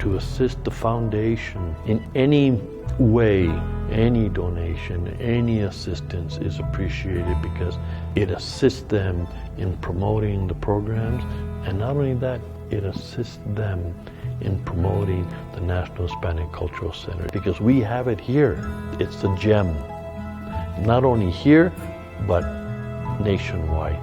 To assist the foundation in any way, any donation, any assistance is appreciated because it assists them in promoting the programs, and not only that, it assists them in promoting the National Hispanic Cultural Center, because we have it here. It's a gem, not only here, but nationwide.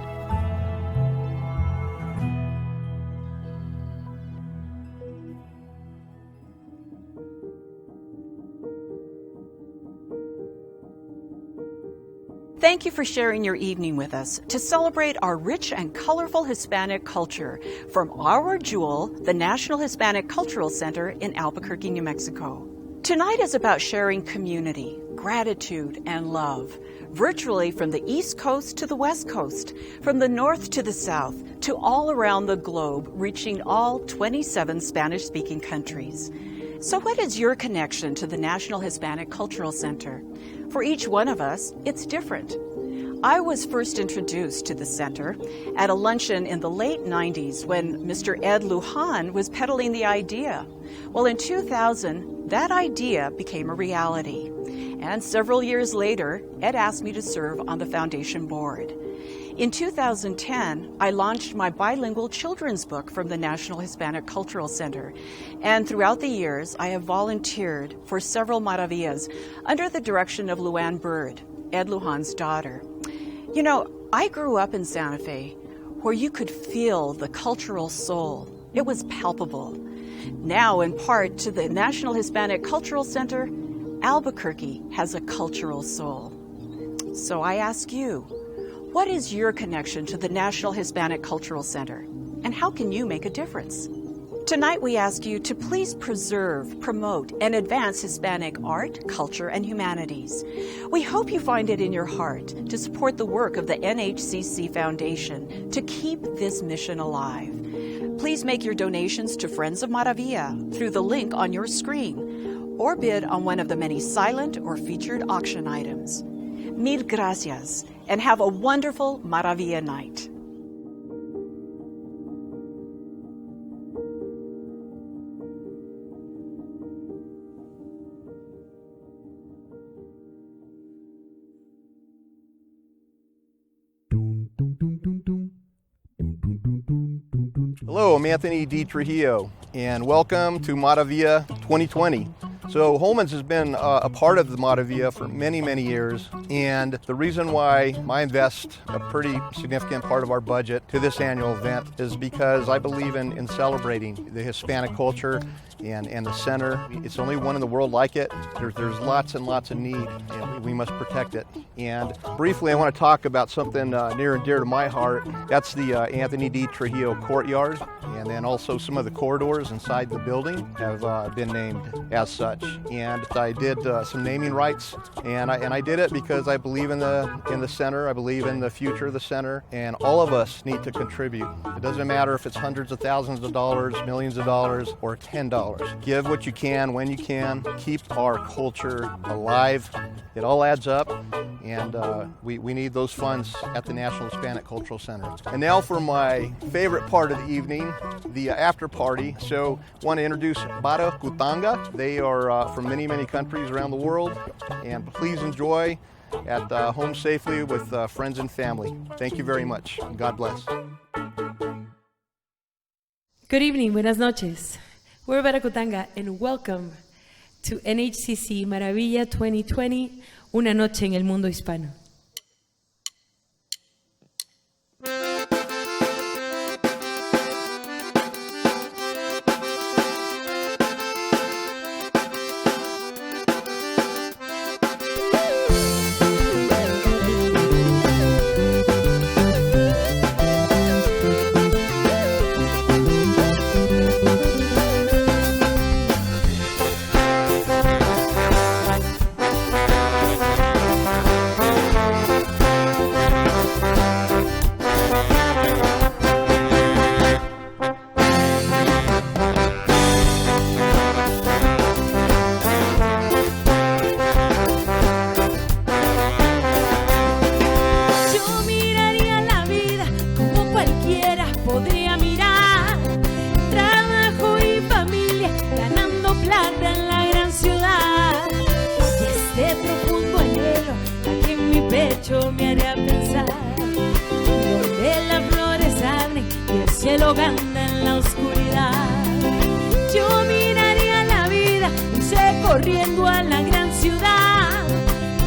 Thank you for sharing your evening with us to celebrate our rich and colorful Hispanic culture from our jewel, the National Hispanic Cultural Center in Albuquerque, New Mexico. Tonight is about sharing community, gratitude, and love, virtually from the East Coast to the West Coast, from the North to the South, to all around the globe, reaching all 27 Spanish-speaking countries. So what is your connection to the National Hispanic Cultural Center? For each one of us, it's different. I was first introduced to the center at a luncheon in the late 90s when Mr. Ed Lujan was peddling the idea. Well, in 2000, that idea became a reality. And several years later, Ed asked me to serve on the foundation board. In 2010, I launched my bilingual children's book from the National Hispanic Cultural Center. And throughout the years, I have volunteered for several Maravillas under the direction of Luann Bird, Ed Lujan's daughter. You know, I grew up in Santa Fe, where you could feel the cultural soul. It was palpable. Now, in part to the National Hispanic Cultural Center, Albuquerque has a cultural soul. So I ask you, what is your connection to the National Hispanic Cultural Center, and how can you make a difference? Tonight we ask you to please preserve, promote, and advance Hispanic art, culture, and humanities. We hope you find it in your heart to support the work of the NHCC Foundation to keep this mission alive. Please make your donations to Friends of Maravilla through the link on your screen, or bid on one of the many silent or featured auction items. Mil gracias, and have a wonderful Maravilla night. Hello, I'm Anthony D. Trujillo, and welcome to Maravilla 2020. So Holman's has been a part of the Maravilla for many, many years, and the reason why I invest a pretty significant part of our budget to this annual event is because I believe in celebrating the Hispanic culture and the center. It's only one in the world like it. There's lots and lots of need, and we must protect it. And briefly, I want to talk about something near and dear to my heart. That's the Anthony D. Trujillo Courtyard, and then also some of the corridors inside the building have been named as such. And I did some naming rights, and I did it because I believe in the center. I believe in the future of the center, and all of us need to contribute. It doesn't matter if it's hundreds of thousands of dollars, millions of dollars, or $10. Give what you can when you can. Keep our culture alive. It all adds up, and we need those funds at the National Hispanic Cultural Center. And now for my favorite part of the evening, the after party. So I want to introduce Bara Kutanga. They are from many, many countries around the world, and please enjoy at home safely with friends and family. Thank you very much. God bless. Good evening, buenas noches. We're Bara Kutanga, and welcome to NHCC Maravilla 2020, Una Noche en el Mundo Hispano. Me haría pensar donde las flores abren y el cielo canta en la oscuridad. Yo miraría la vida, irse corriendo a la gran ciudad,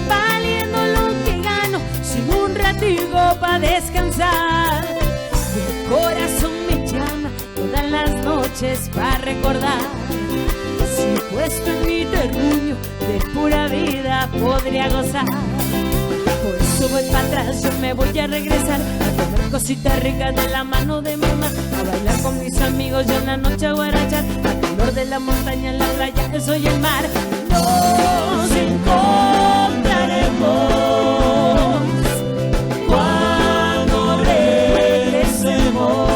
valiendo lo que gano sin un ratico para descansar. Y el corazón me llama todas las noches para recordar. Si puesto en mi terruño de pura vida podría gozar. Por eso voy para atrás, yo me voy a regresar a comer cositas ricas de la mano de mamá, a bailar con mis amigos yo en la noche a guarachar, al calor de la montaña, en la playa, el sol y el mar. Nos encontraremos cuando regresemos.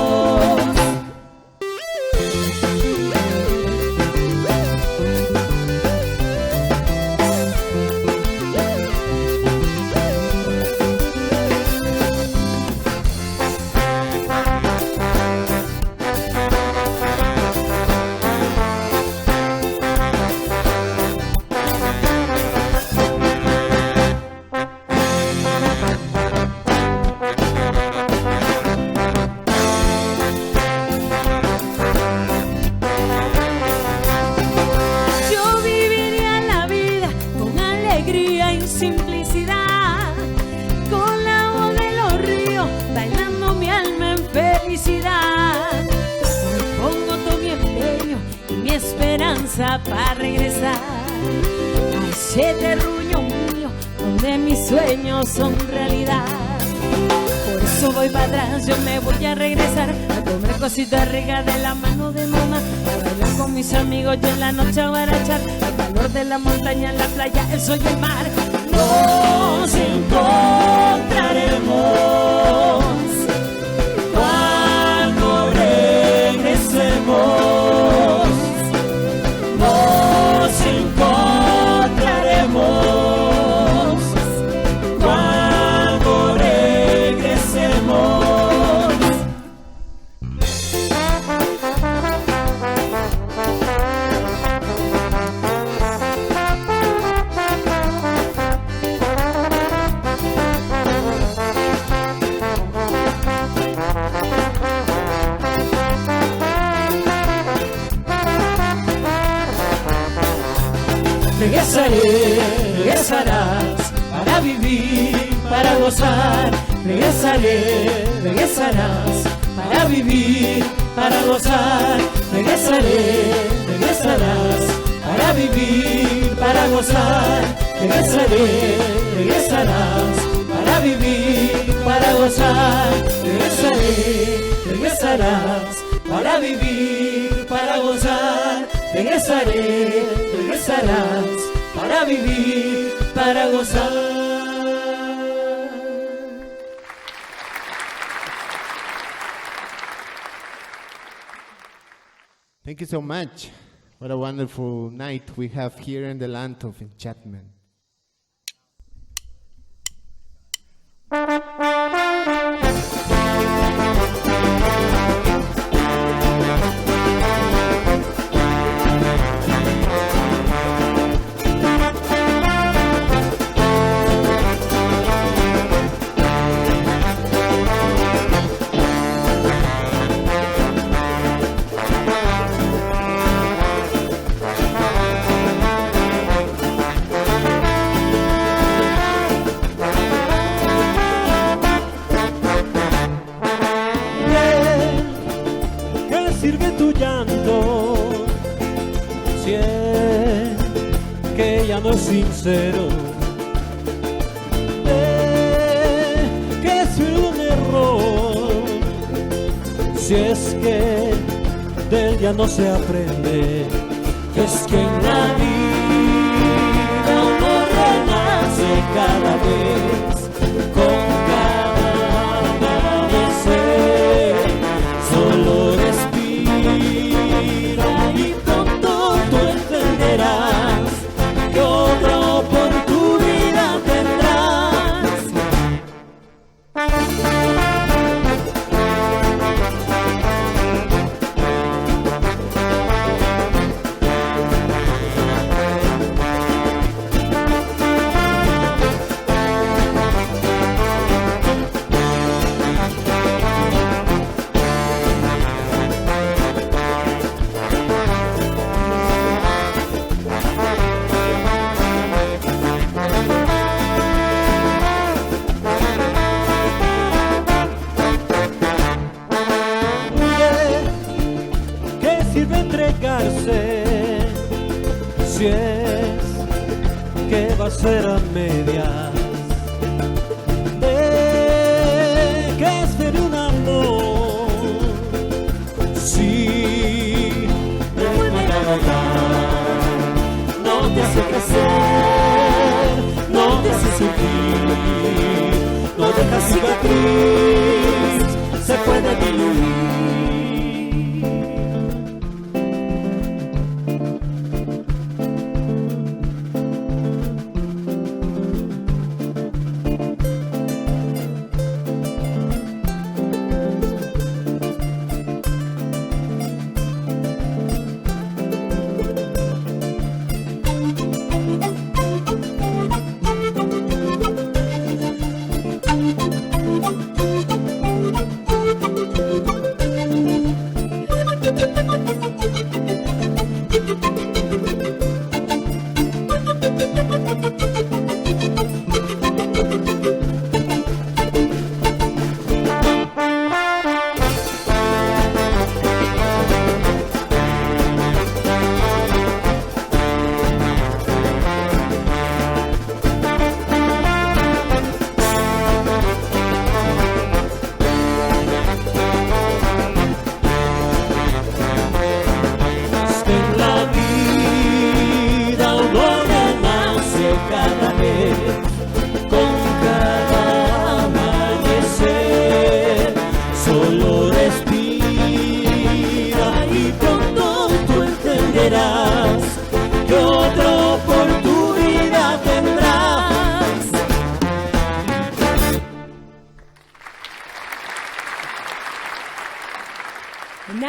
Para regresar a ese terruño mío de mis sueños son realidad. Por eso voy para atrás, yo me voy a regresar a comer cositas ricas de la mano de mamá, a bailar con mis amigos y en la noche a barachar al calor de la montaña, en la playa, el sol y el mar. Nos encontraremos cuando regresemos. Nos encontraremos cuando regresemos. Regresaré, regresarás para vivir, para gozar. Regresaré, regresarás para vivir, para gozar. Regresaré, regresarás para vivir, para gozar. Regresaré, regresarás para vivir, para gozar. Regresaré, regresarás para vivir, para gozar. Regresaré, regresarás para vivir, para gozar. Thank you so much. What a wonderful night we have here in the land of enchantment. No es sincero, que es un error, si es que del ya no se aprende, es que en la vida uno renace cada vez, con cada amanecer, solo respira y pronto tú entenderás que otra oportunidad tendrás. Si es que va a ser a medias, que es de un amor, si no te hace crecer, no te hace sufrir, no deja cicatriz, se puede diluir.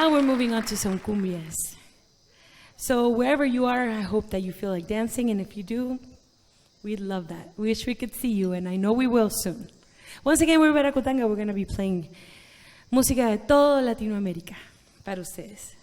Now we're moving on to some cumbias. So wherever you are, I hope that you feel like dancing, and if you do, we'd love that. We wish we could see you, and I know we will soon. Once again, we're Veracrutanga. We're going to be playing música de toda Latinoamérica para ustedes.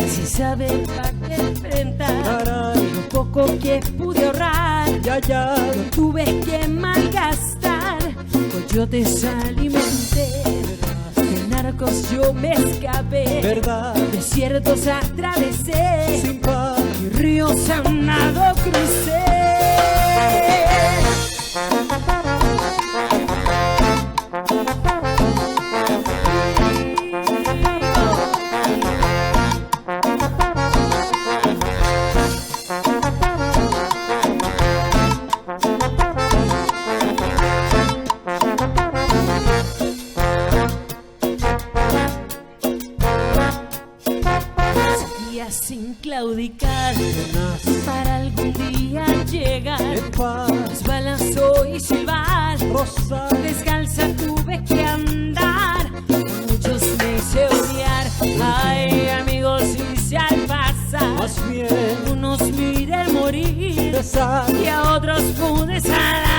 Si sabe para qué enfrentar lo poco que pude ahorrar, lo tuve que malgastar. Coyotes alimenté, de narcos yo me escapé, desiertos atravesé, sin par, y ríos a un nado crucé. Sin claudicar, para algún día llegar, desbalanzó y silbar, descalza tuve que andar, muchos me hice odiar, ay amigos hice al pasar, más bien unos miré morir, y a otros pude sanar.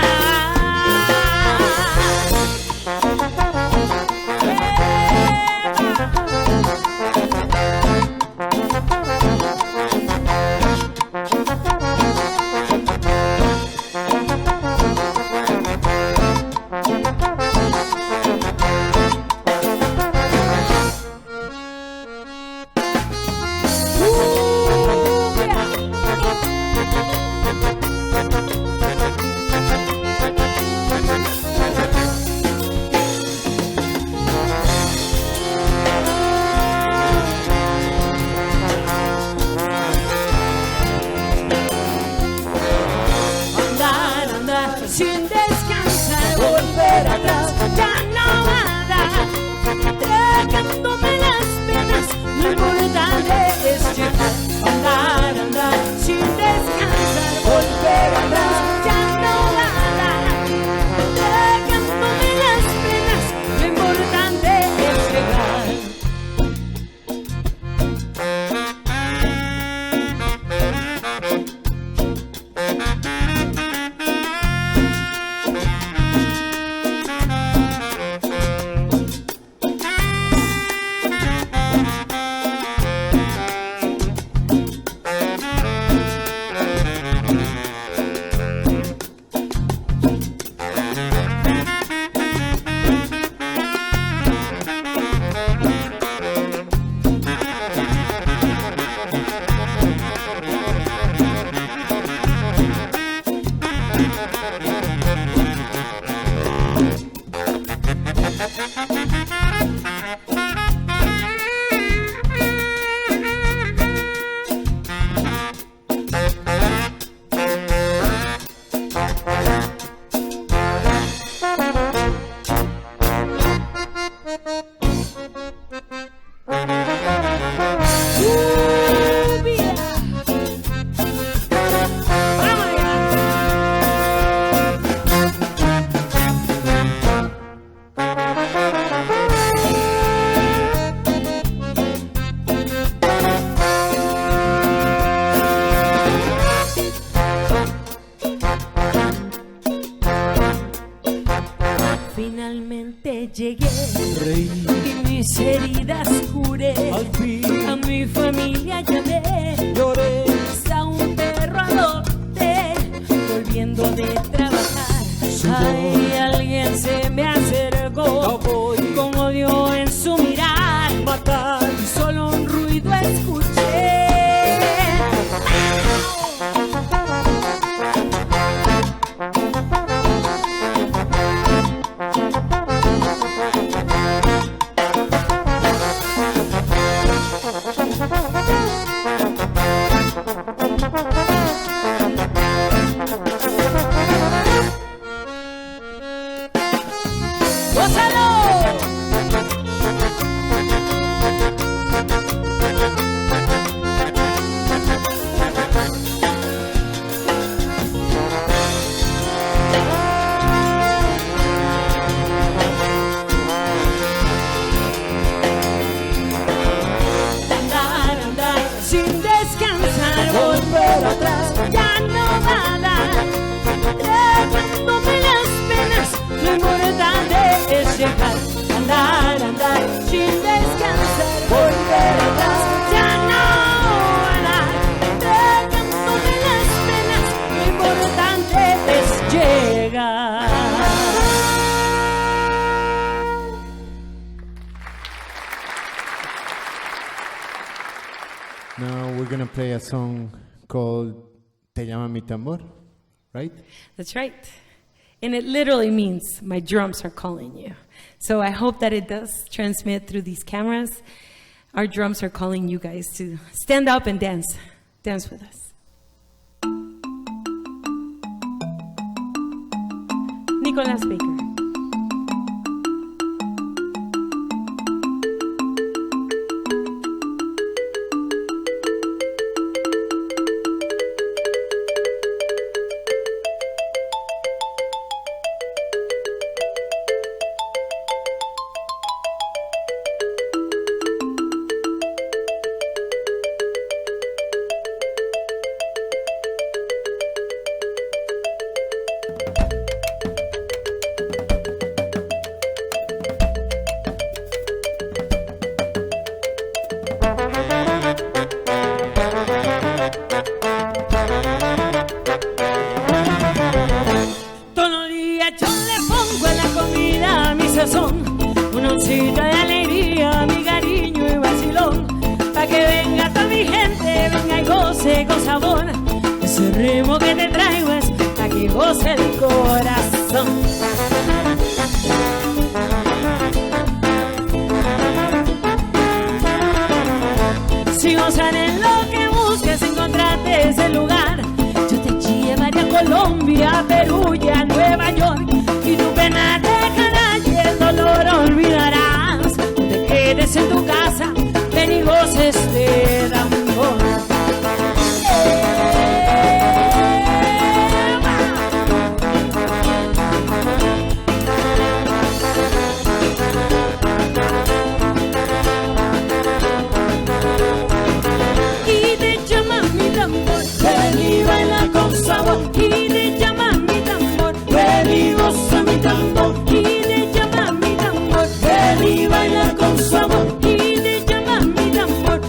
Sin descansar, volver atrás, ya no nada, tragándome las penas, lo importante es llegar, andar, andar, sin descansar, volver atrás, ya no nada, tragándome las penas, lo importante es llegar. Finalmente llegué, reí y mis heridas curé. Al fin a mi familia llamé, lloré, hasta un perro adopté. Volviendo de trabajar, ay, alguien se me acercó, con odio en su mirar, matar, y solo un ruido escuché. play a song called Te llama mi tambor, right? That's right. And it literally means my drums are calling you. So I hope that it does transmit through these cameras. Our drums are calling you guys to stand up and dance. Dance with us. Nicolas Baker. Una oncita de alegría, mi cariño y vacilón, pa' que venga toda mi gente, venga y goce con sabor. Ese ritmo que te traigo es pa' que goce el corazón. Si gozan en lo que busques, encontrarte ese lugar. Yo te llevaré a Colombia, Perú y a Nueva York, y tu pena dejará y el dolor olvidarás. No te quedes en tu casa, ven y goces de tambor. Y te llama mi tambor, ven y baila con sabor. Y te llama mi tambor, ven y goza mi tambor. Y te llama mi tambor, ven y baila con sabor. Y te llama mi tambor,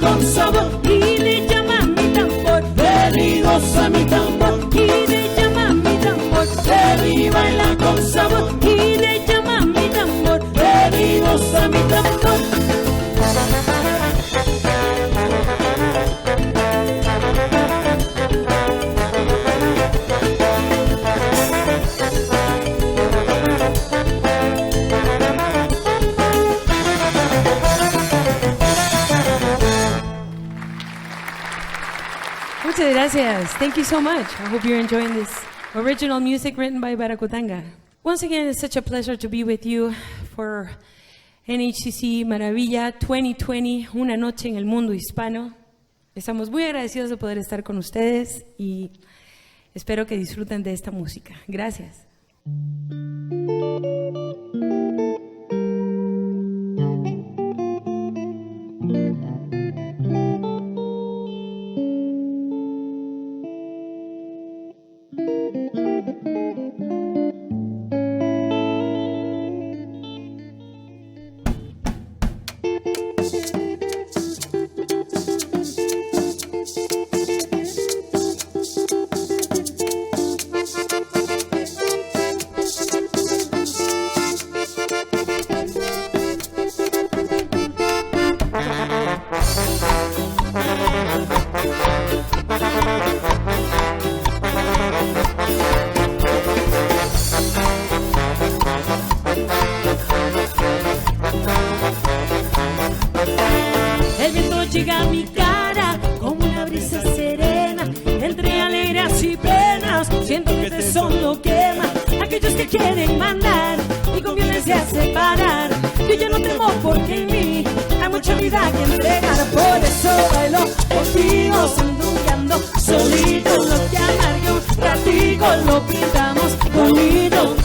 con sabor y le llama a mi tambor. Ven y goza mi tambor y le llama a mi tambor. Ven y baila con sabor y le llama a mi tambor. Ven y goza mi tambor. Muchas gracias. Thank you so much. I hope you're enjoying this original music written by Baracutanga. Once again, it's such a pleasure to be with you for NHCC Maravilla 2020, una noche en el mundo hispano. Estamos muy agradecidos de poder estar con ustedes y espero que disfruten de esta música. Gracias. El viento llega a mi cara como una brisa serena, entre alegrías y penas, siento que este son lo quema. Aquellos que quieren mandar y con violencia separar, yo ya no temo porque en mí hay mucha vida que entregar. Por eso bailo contigo, sandungueando, solito lo que amargue un ratico, lo pintamos bonito.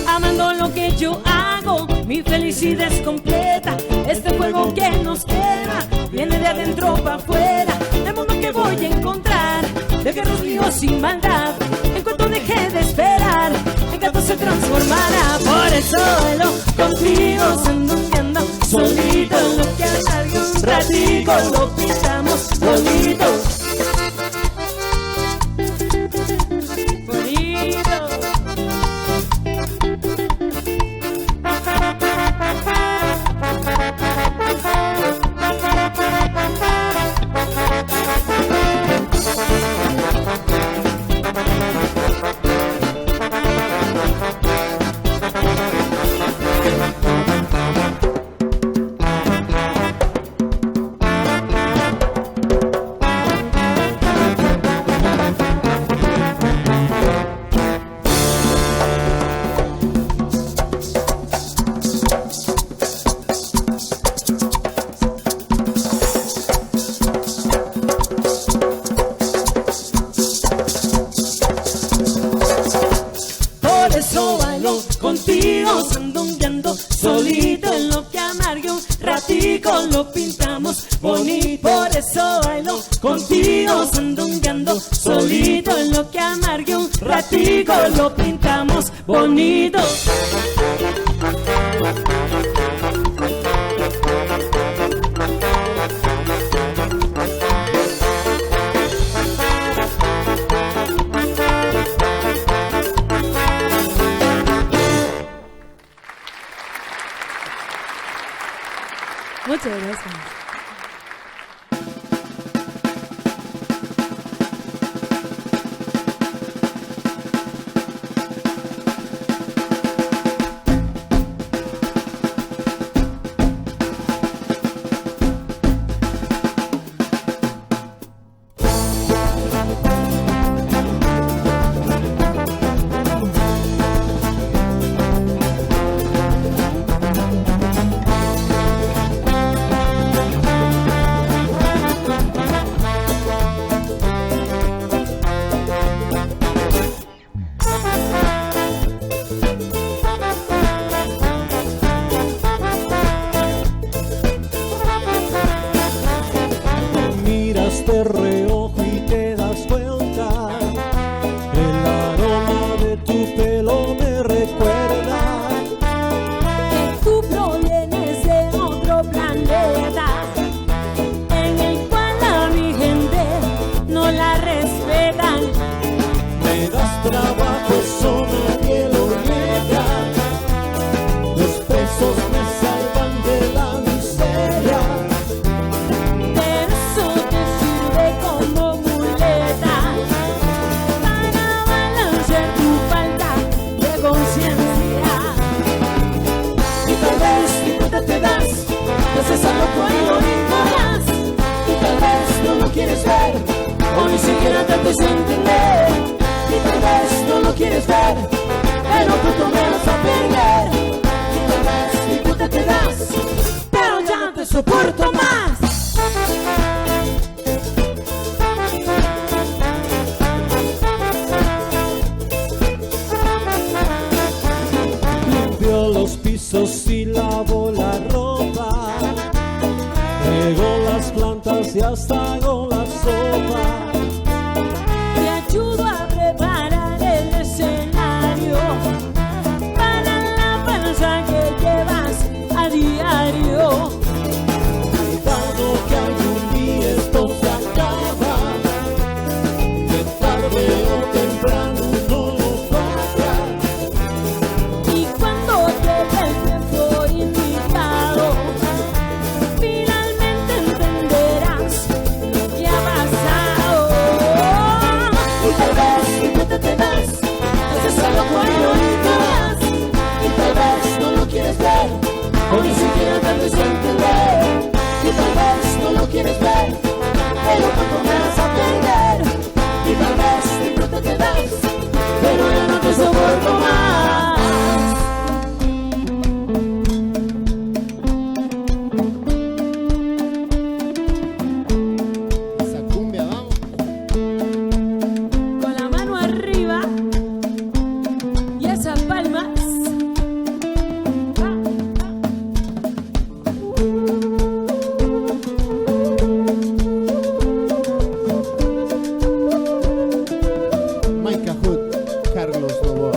Amando lo que yo hago, mi felicidad es completa. Este fuego que nos quema viene de adentro para afuera. El mundo que voy a encontrar, de guerreros míos sin maldad. En cuanto deje de esperar, en gato se transformará. Por eso bailo contigo, sandungueando, solito lo que amargue un ratico, lo pintamos bonito. Contigo sandungueando, solito en lo que amargue un ratico, lo pintamos bonito. Por eso bailo contigo sandungueando, solito en lo que amargue un ratico, lo pintamos bonito. Muchas gracias. de reojo y te das cuenta. El aroma de tu pelo me recuerda que tú provienes de otro planeta, en el cual a mi gente no la respetan. Me das trabajo, eso nadie lo niega. Los pesos me salvan de la miseria. Pero eso te sirve como muleta para balancear tu falta de conciencia. Y tal vez ni cuenta te das, te haces a loco y lo ignoras. Y tal vez no lo quieres ver, o ni siquiera trates de entender. Y tal vez no lo quieres ver, pero pronto me vas a perder. Y tal vez ni cuenta te das, pero ya no te soporto más. Limpio los pisos y lavo la ropa, riego las plantas y hasta hago la sopa. Te ayudo a preparar el escenario para la panza que llevas a diario. Cuidado que algún día esto se acaba, que tarde o temprano no lo paga. Y cuando llegue el tiempo indicado, finalmente entenderás lo que ha pasado. Y tal vez ni cuenta te das, haces algo cuando lo ignoras. Y tal vez no lo quieres ver, o ni siquiera trates de entender. Y tal vez no lo quieres ver, pero pronto me vas a perder. Y tal vez ni cuenta te das, pero ya no te soporto más. Esa cumbia, vamos. Con la mano arriba y esas palmas. Micah Hood, Carlos Novoa.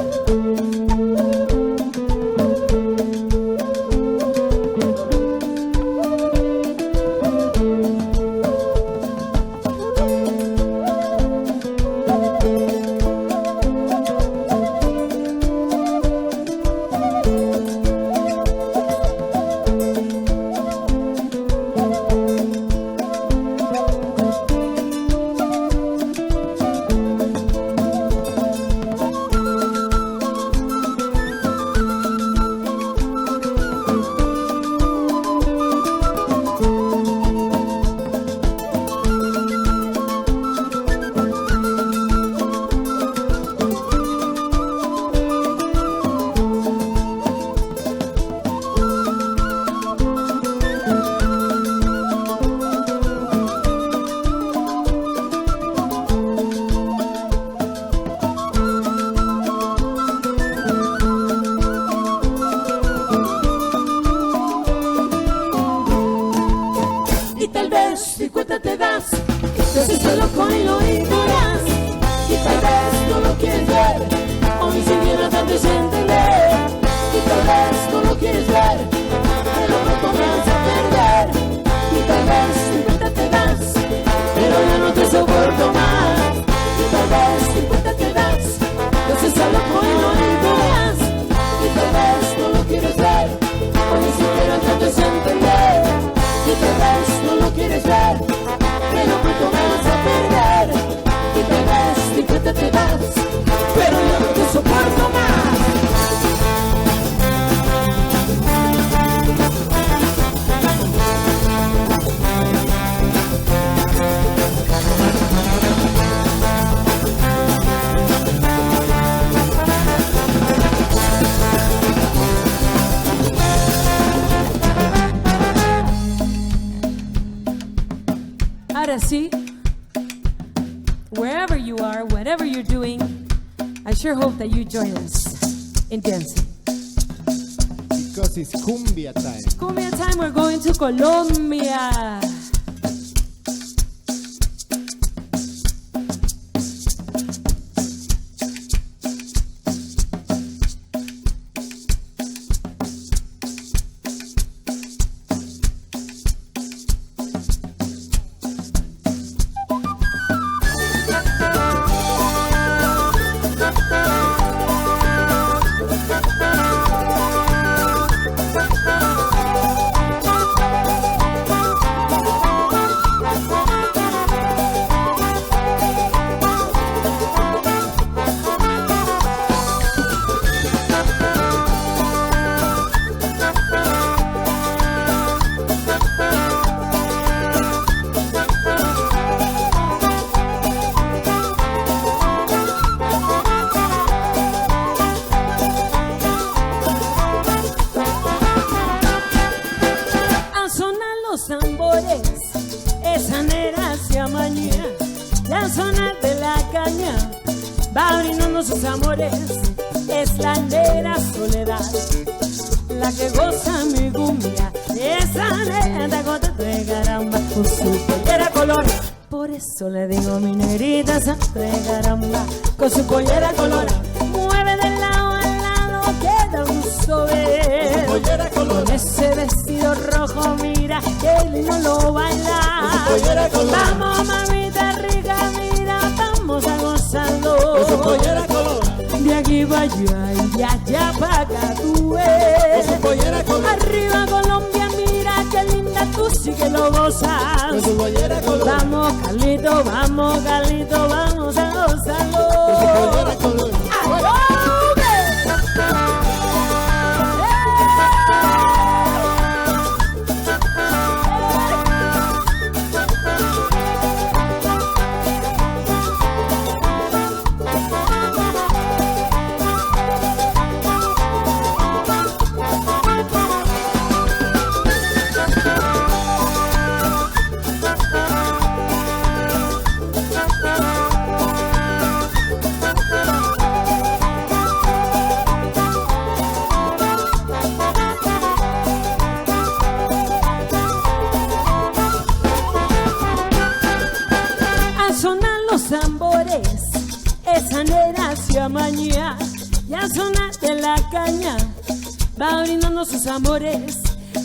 Y tal vez ni cuenta te das, te haces el loco y lo ignoras. Y tal vez no lo quieres ver, o ni siquiera trates de entender. Y tal vez no lo quieres ver, pero pronto me vas a perder. Y tal vez ni cuenta te das, pero ya no te soporto más. Y tal vez ni cuenta te das, te haces el loco y lo ignoras. Y tal vez no lo quieres ver, o ni siquiera trates de entender. Y tal vez no lo quieres ver, pero pronto me vas a perder. Y tal vez ni cuenta te das, pero yo no te soporto más. Ahora sí, wherever you are, whatever you're doing, I sure hope that you join us in dancing. Because it's cumbia time. Cumbia time, we're going to Colombia. los tambores, esa nera se amaña, y al sonar de la caña va brindando sus amores. Es la negra soledad, la que goza mi cumbia. Esa negra gota de caramba, con su pollera color. Por eso le digo mi negrita santa de caramba, con su pollera color. Mueve de lado a lado, que da gusto ver. Con ese vestido rojo, mira, que lindo lo baila. Vamos, mamita rica, mira, vamos a gozarlo. De aquí para allá y de allá para acá tú ves. Arriba Colombia, mira qué linda, tú sí que lo gozas. Vamos Carlito, vamos a gozarlo. Tambores, esa nera se amaña, y al sonar de la caña va brindando sus amores.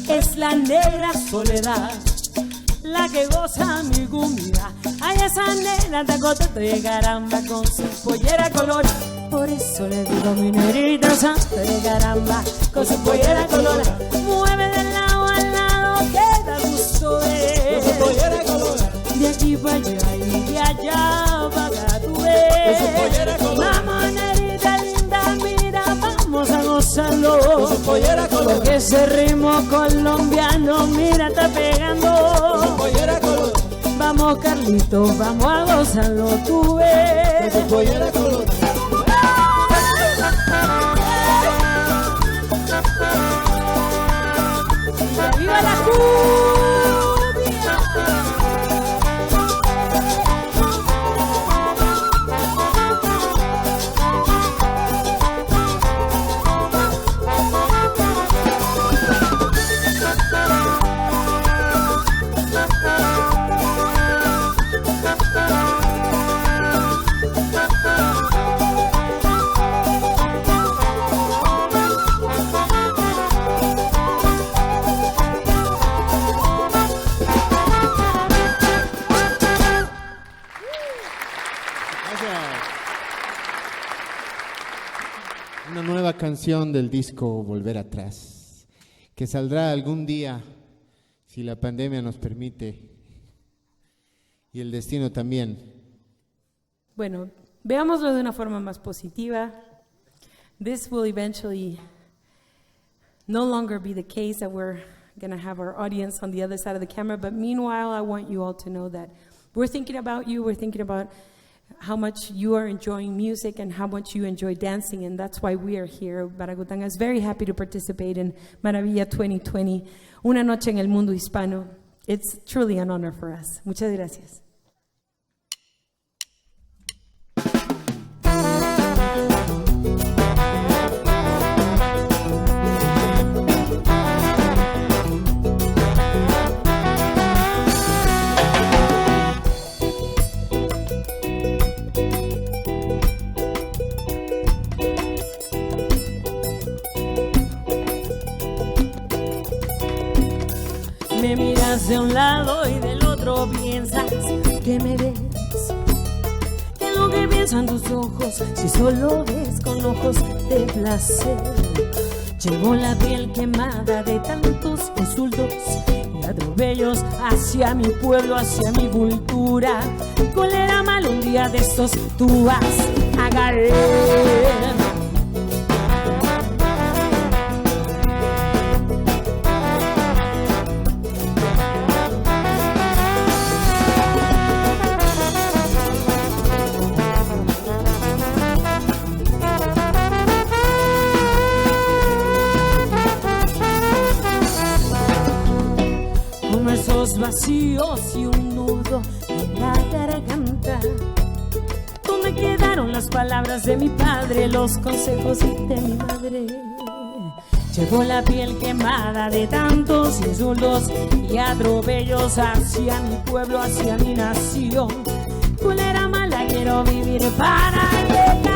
Es la negra soledad, la que goza mi cumbia. Ay, esa negra te acota de caramba, con su pollera color. Por eso le digo mi negrita santa de caramba, con su pollera color. Mueve de lado a lado, que da gusto ver. Con su pollera color. De aquí para allá y de allá para acá tú ves. Vamos, negrita linda, mira, vamos a gozarlo. Porque ese ritmo colombiano, mira, está pegando. Vamos, Carlito, vamos a gozarlo, tú ves. Y ¡viva la cumbia! Una nueva canción del disco Volver Atrás, que saldrá algún día, si la pandemia nos permite, y el destino también. Bueno, veámoslo de una forma más positiva. This will eventually no longer be the case that we're going to have our audience on the other side of the camera, but meanwhile, I want you all to know that we're thinking about you, we're thinking about how much you are enjoying music and how much you enjoy dancing, and that's why we are here. Baragutanga is very happy to participate in Maravilla 2020, Una Noche en el Mundo Hispano. It's truly an honor for us. Muchas gracias. Me miras de un lado y del otro piensas que me ves. ¿Qué es lo que piensan tus ojos si solo ves con ojos de placer? Llevo la piel quemada de tantos insultos y atropellos hacia mi pueblo, hacia mi cultura. Cólera mal, un día de estos tú vas a caer. como esos vacíos y un nudo en la garganta. ¿Dónde quedaron las palabras de mi padre, los consejos de mi madre? Llevo la piel quemada de tantos insultos y atropellos hacia mi pueblo, hacia mi nación. Culera mala, quiero vivir para decaer.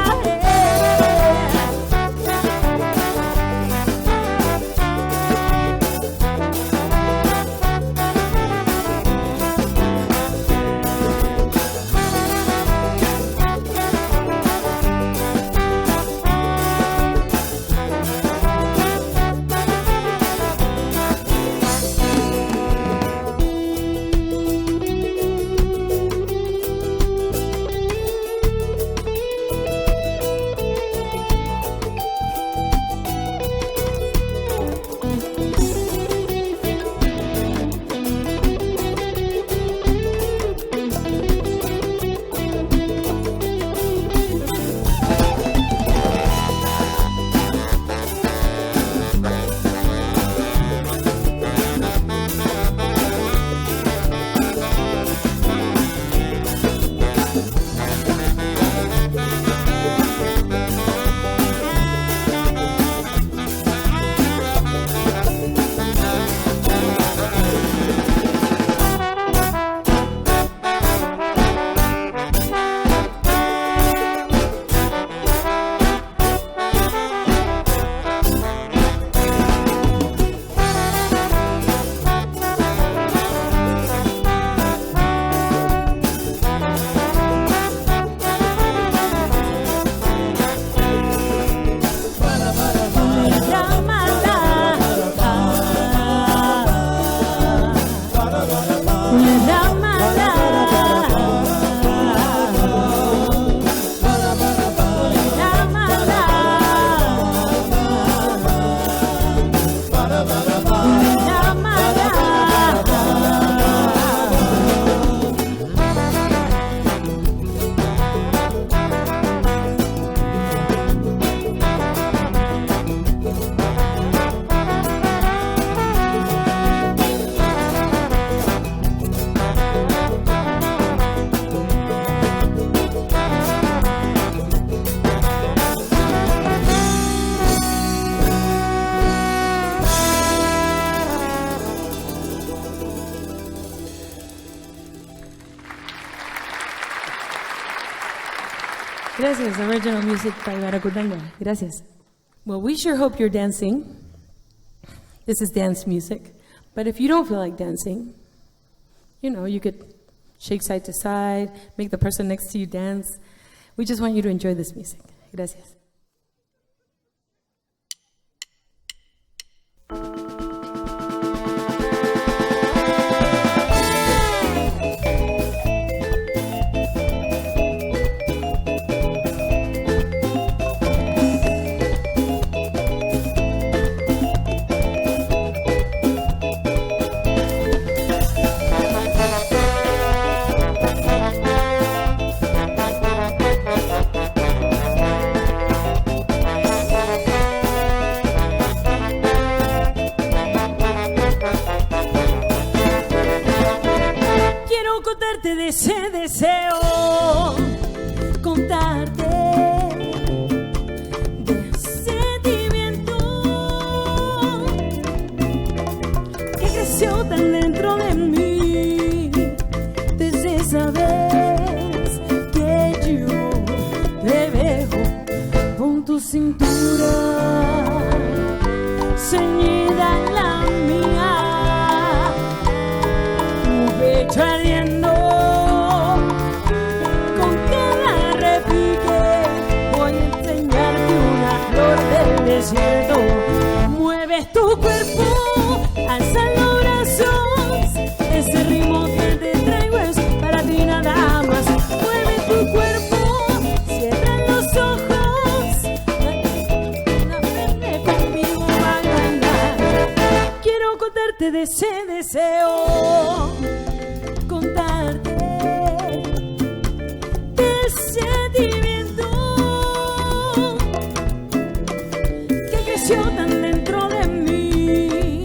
Gracias, original music by Baracudanga. Gracias. Well, we sure hope you're dancing. This is dance music. But if you don't feel like dancing, you know, you could shake side to side, make the person next to you dance. We just want you to enjoy this music. Gracias. De ese deseo, contarte de sentimiento que creció tan dentro de mí desde esa vez que yo te dejo con tu cintura ceñida en la mía, tu pecho ardiendo. Desierto, mueves tu cuerpo, alza los brazos, ese ritmo que te traigo es para ti nada más. Mueve tu cuerpo, cierra los ojos, aprende conmigo a bailar. Quiero contarte de ese deseo, contarte de ese sentimiento tan dentro de mí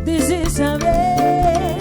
desde esa vez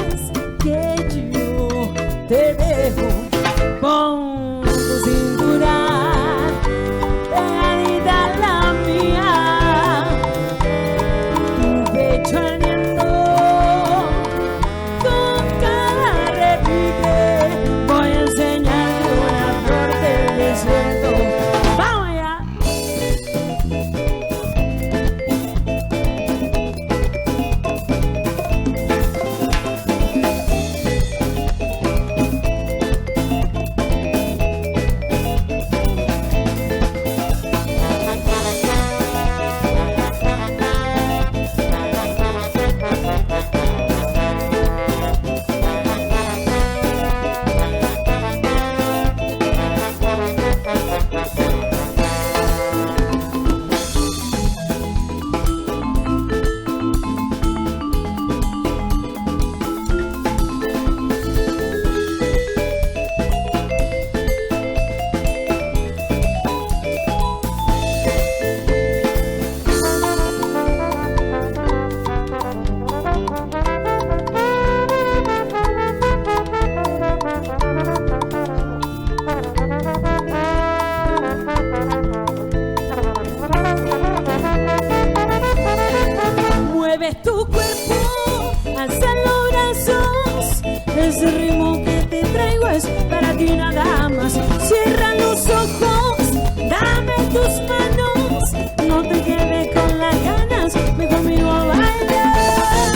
ese ritmo que te traigo es para ti nada más. Cierra los ojos, dame tus manos, no te quedes con las ganas, ven conmigo a bailar.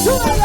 ¡Súbelo!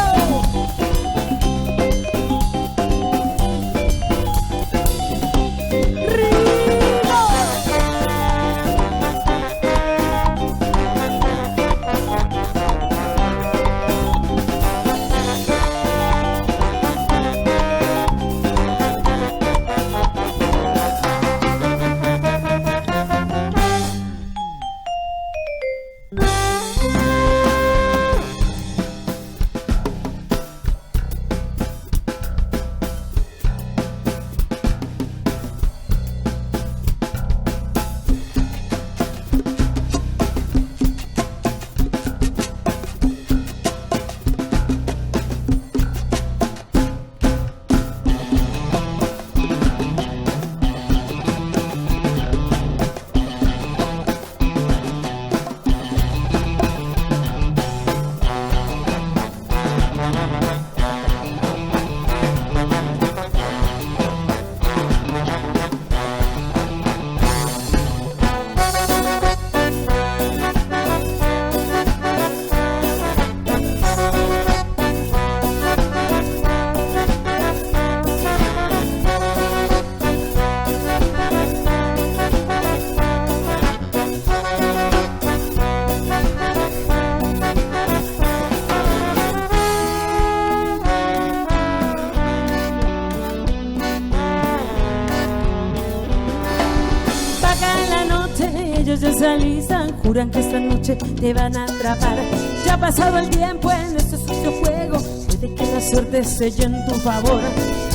Ellos ya se alistan, juran que esta noche te van a atrapar. Ya ha pasado el tiempo en este sucio juego, puede que la suerte esté en tu favor.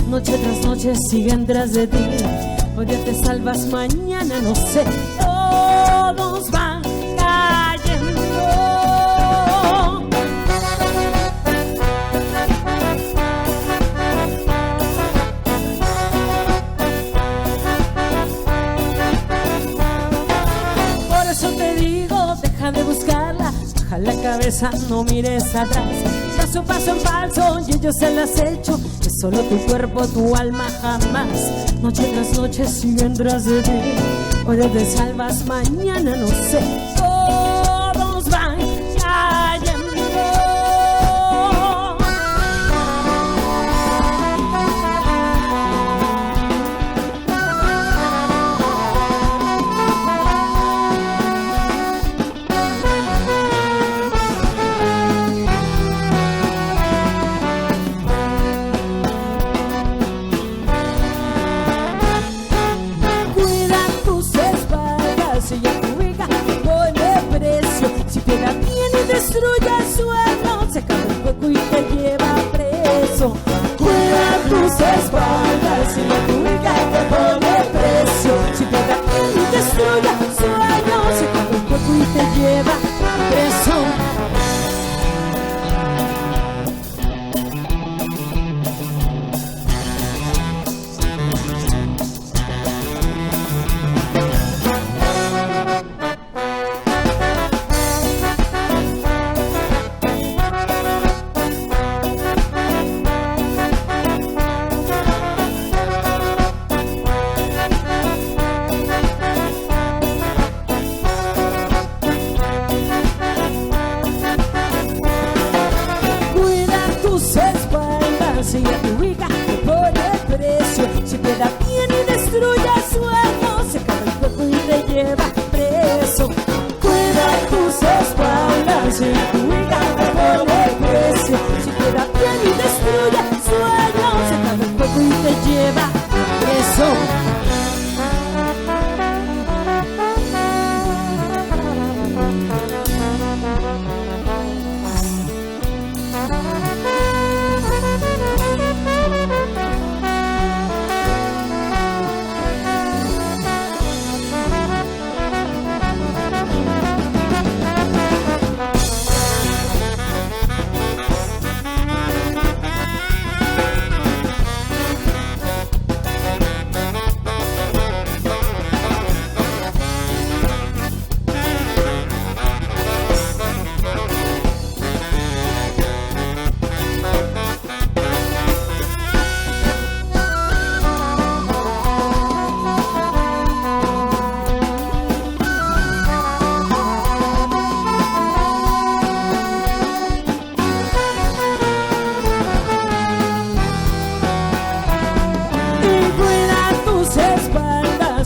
Noche tras noche siguen tras de ti, hoy día te salvas, mañana no sé. Todos van cayendo. De buscarla, baja la cabeza, no mires atrás. Das un paso en falso y ellos se las hecho, que solo tu cuerpo, tu alma jamás. Noche tras noche siguen tras de ti, hoy te salvas, mañana no sé. Todos van cayendo. Destruye el suelo, se cae el hueco y te lleva preso. Cuida tus espaldas y la túnica te pone precio. Si te da y destruye el suelo, se cae el hueco y te lleva preso.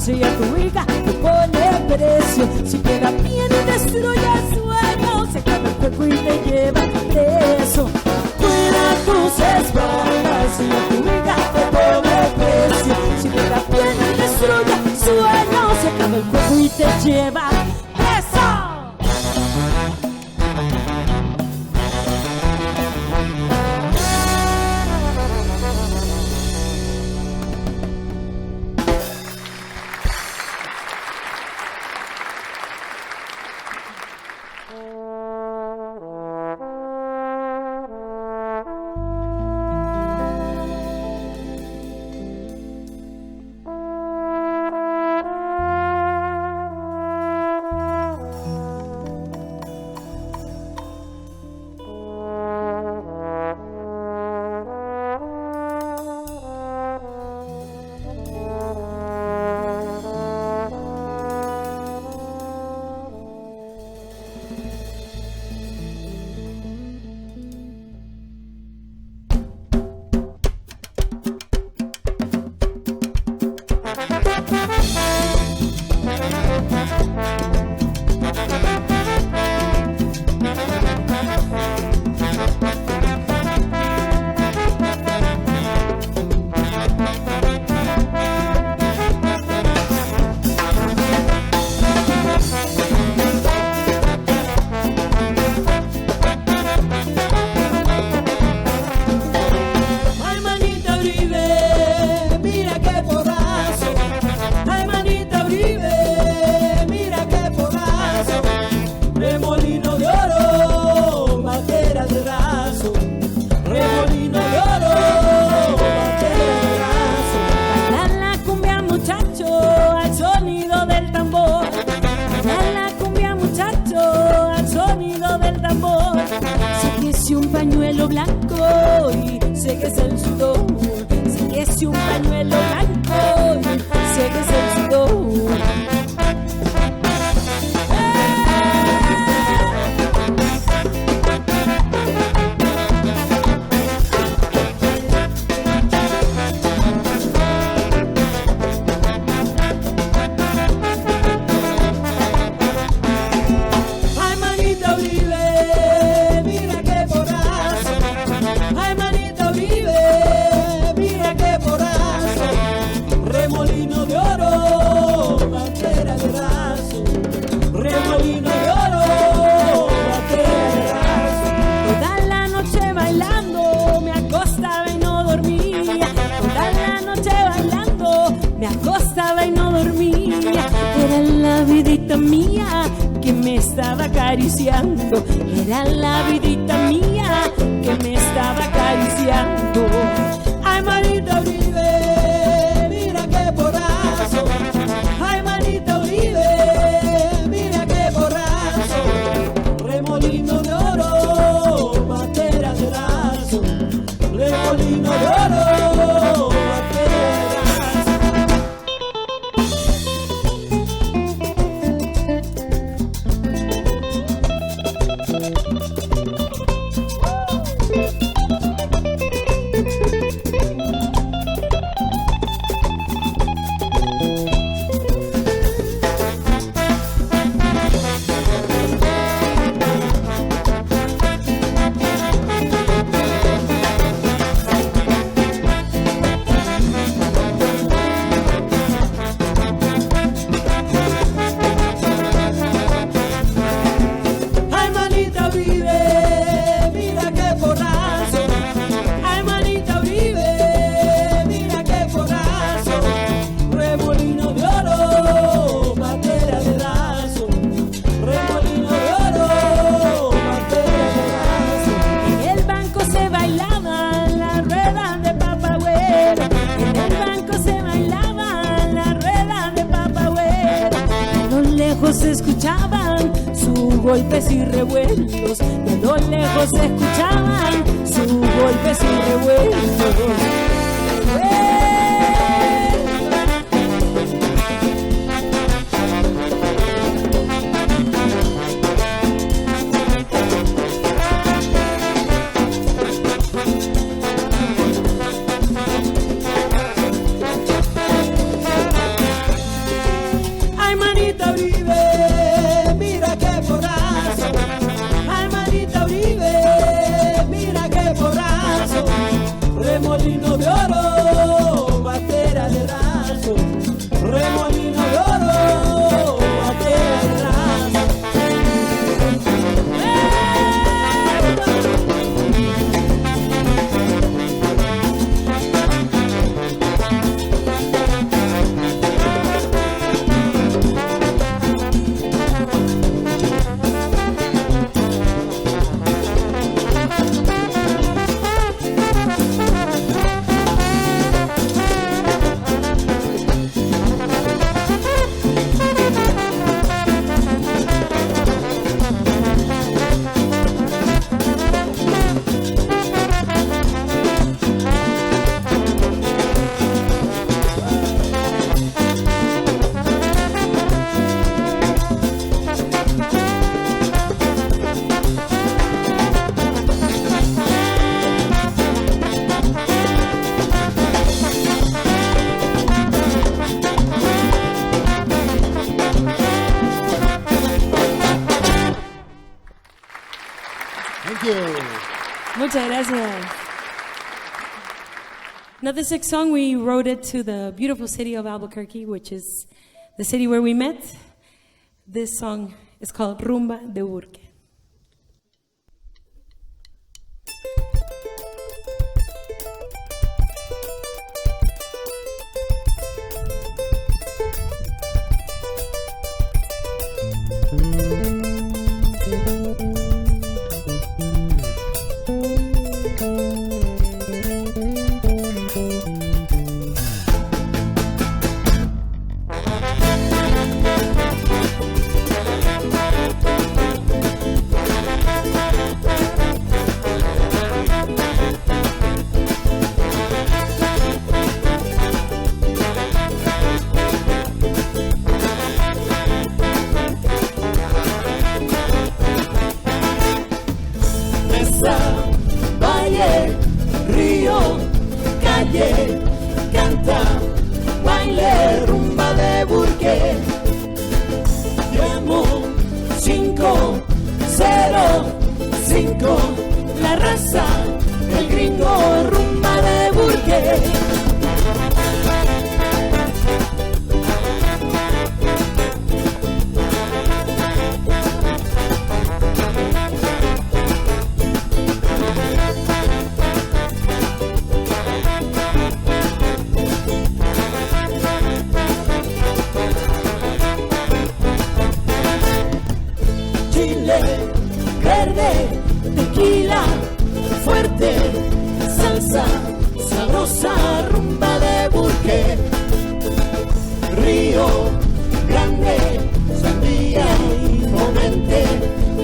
Si ella tu hija le pone precio, si queda bien y destruye el sueño, se acaba el cuerpo y te lleva preso. Cuida tus espaldas, si ella tu hija le pone precio, si queda bien y destruye el sueño, se acaba el cuerpo y te lleva preso. Era la vidita mía que me estaba acariciando. Ay, manita Uribe, mira qué porrazo. Ay, manita Uribe, mira qué porrazo. Remolino de oro, materia de lazo. Remolino de oro, materia de se escuchaban sus golpes y revuelos, de lo lejos se escuchaban sus golpes y revuelos. Muchas gracias. Now, this next song, we wrote it to the beautiful city of Albuquerque, which is the city where we met. This song is called Rumba de Burque. Valle, río, calle, canta, baile, rumba de Burque. Llamo 505, la raza, el gringo, rumba de Burque. Verde, tequila, fuerte, salsa, sabrosa, rumba de Burque. Río Grande, sandía y fomente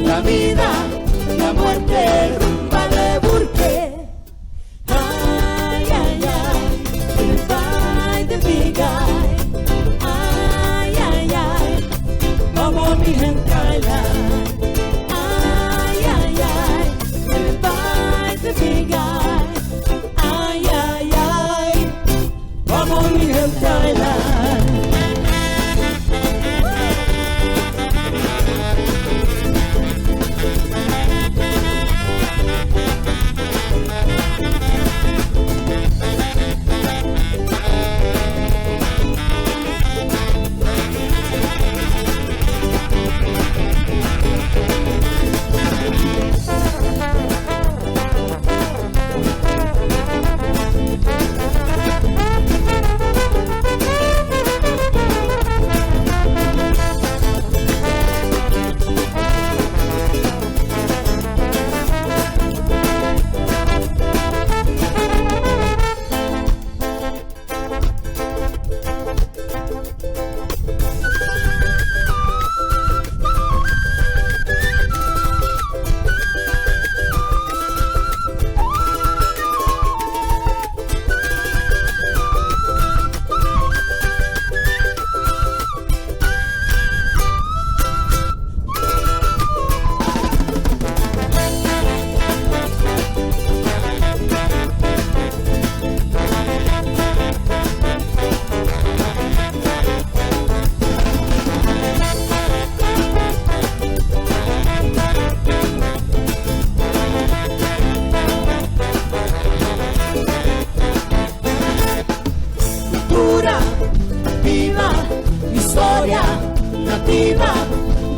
la vida, la muerte, rumba de Burque. Ay, ay, ay, by the big eye. Ay, ay, ay, vamos mi gente a bailar. The big eye. Ay, ay, ay, vamos mi gente a bailar.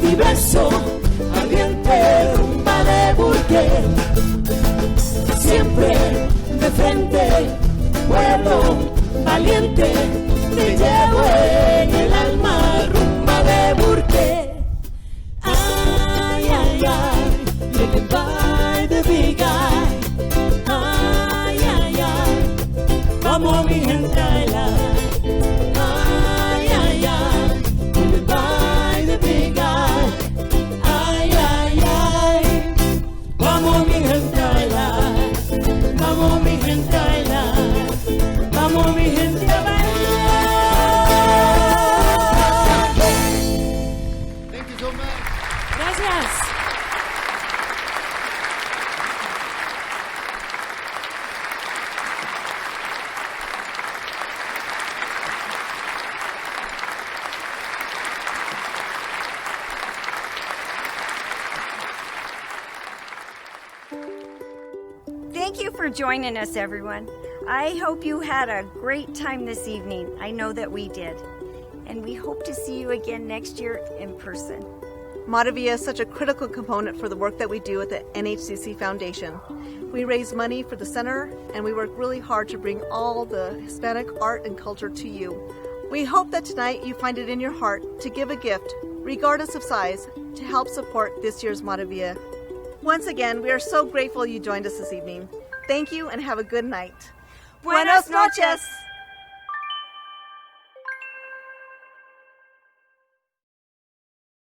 Diverso, ardiente, rumba de Burque. Siempre de frente, pueblo valiente, te llevo en el alma, rumba de Burque. Ay, ay, ay, living by the big eye. Ay, ay, ay, vamos mi gente a bailar. Ay, ay, ay, living by the big eye. Ay, ay, ay, vamos mi gente a bailar. Vamos mi gente a bailar. Vamos mi gente a bailar. Thank you so much. Gracias. for joining us, everyone. I hope you had a great time this evening. I know that we did. And we hope to see you again next year in person. MARAVILLA is such a critical component for the work that we do at the NHCC Foundation. We raise money for the center, and we work really hard to bring all the Hispanic art and culture to you. We hope that tonight you find it in your heart to give a gift, regardless of size, to help support this year's MARAVILLA. Once again, we are so grateful you joined us this evening. Thank you and have a good night. Buenas noches!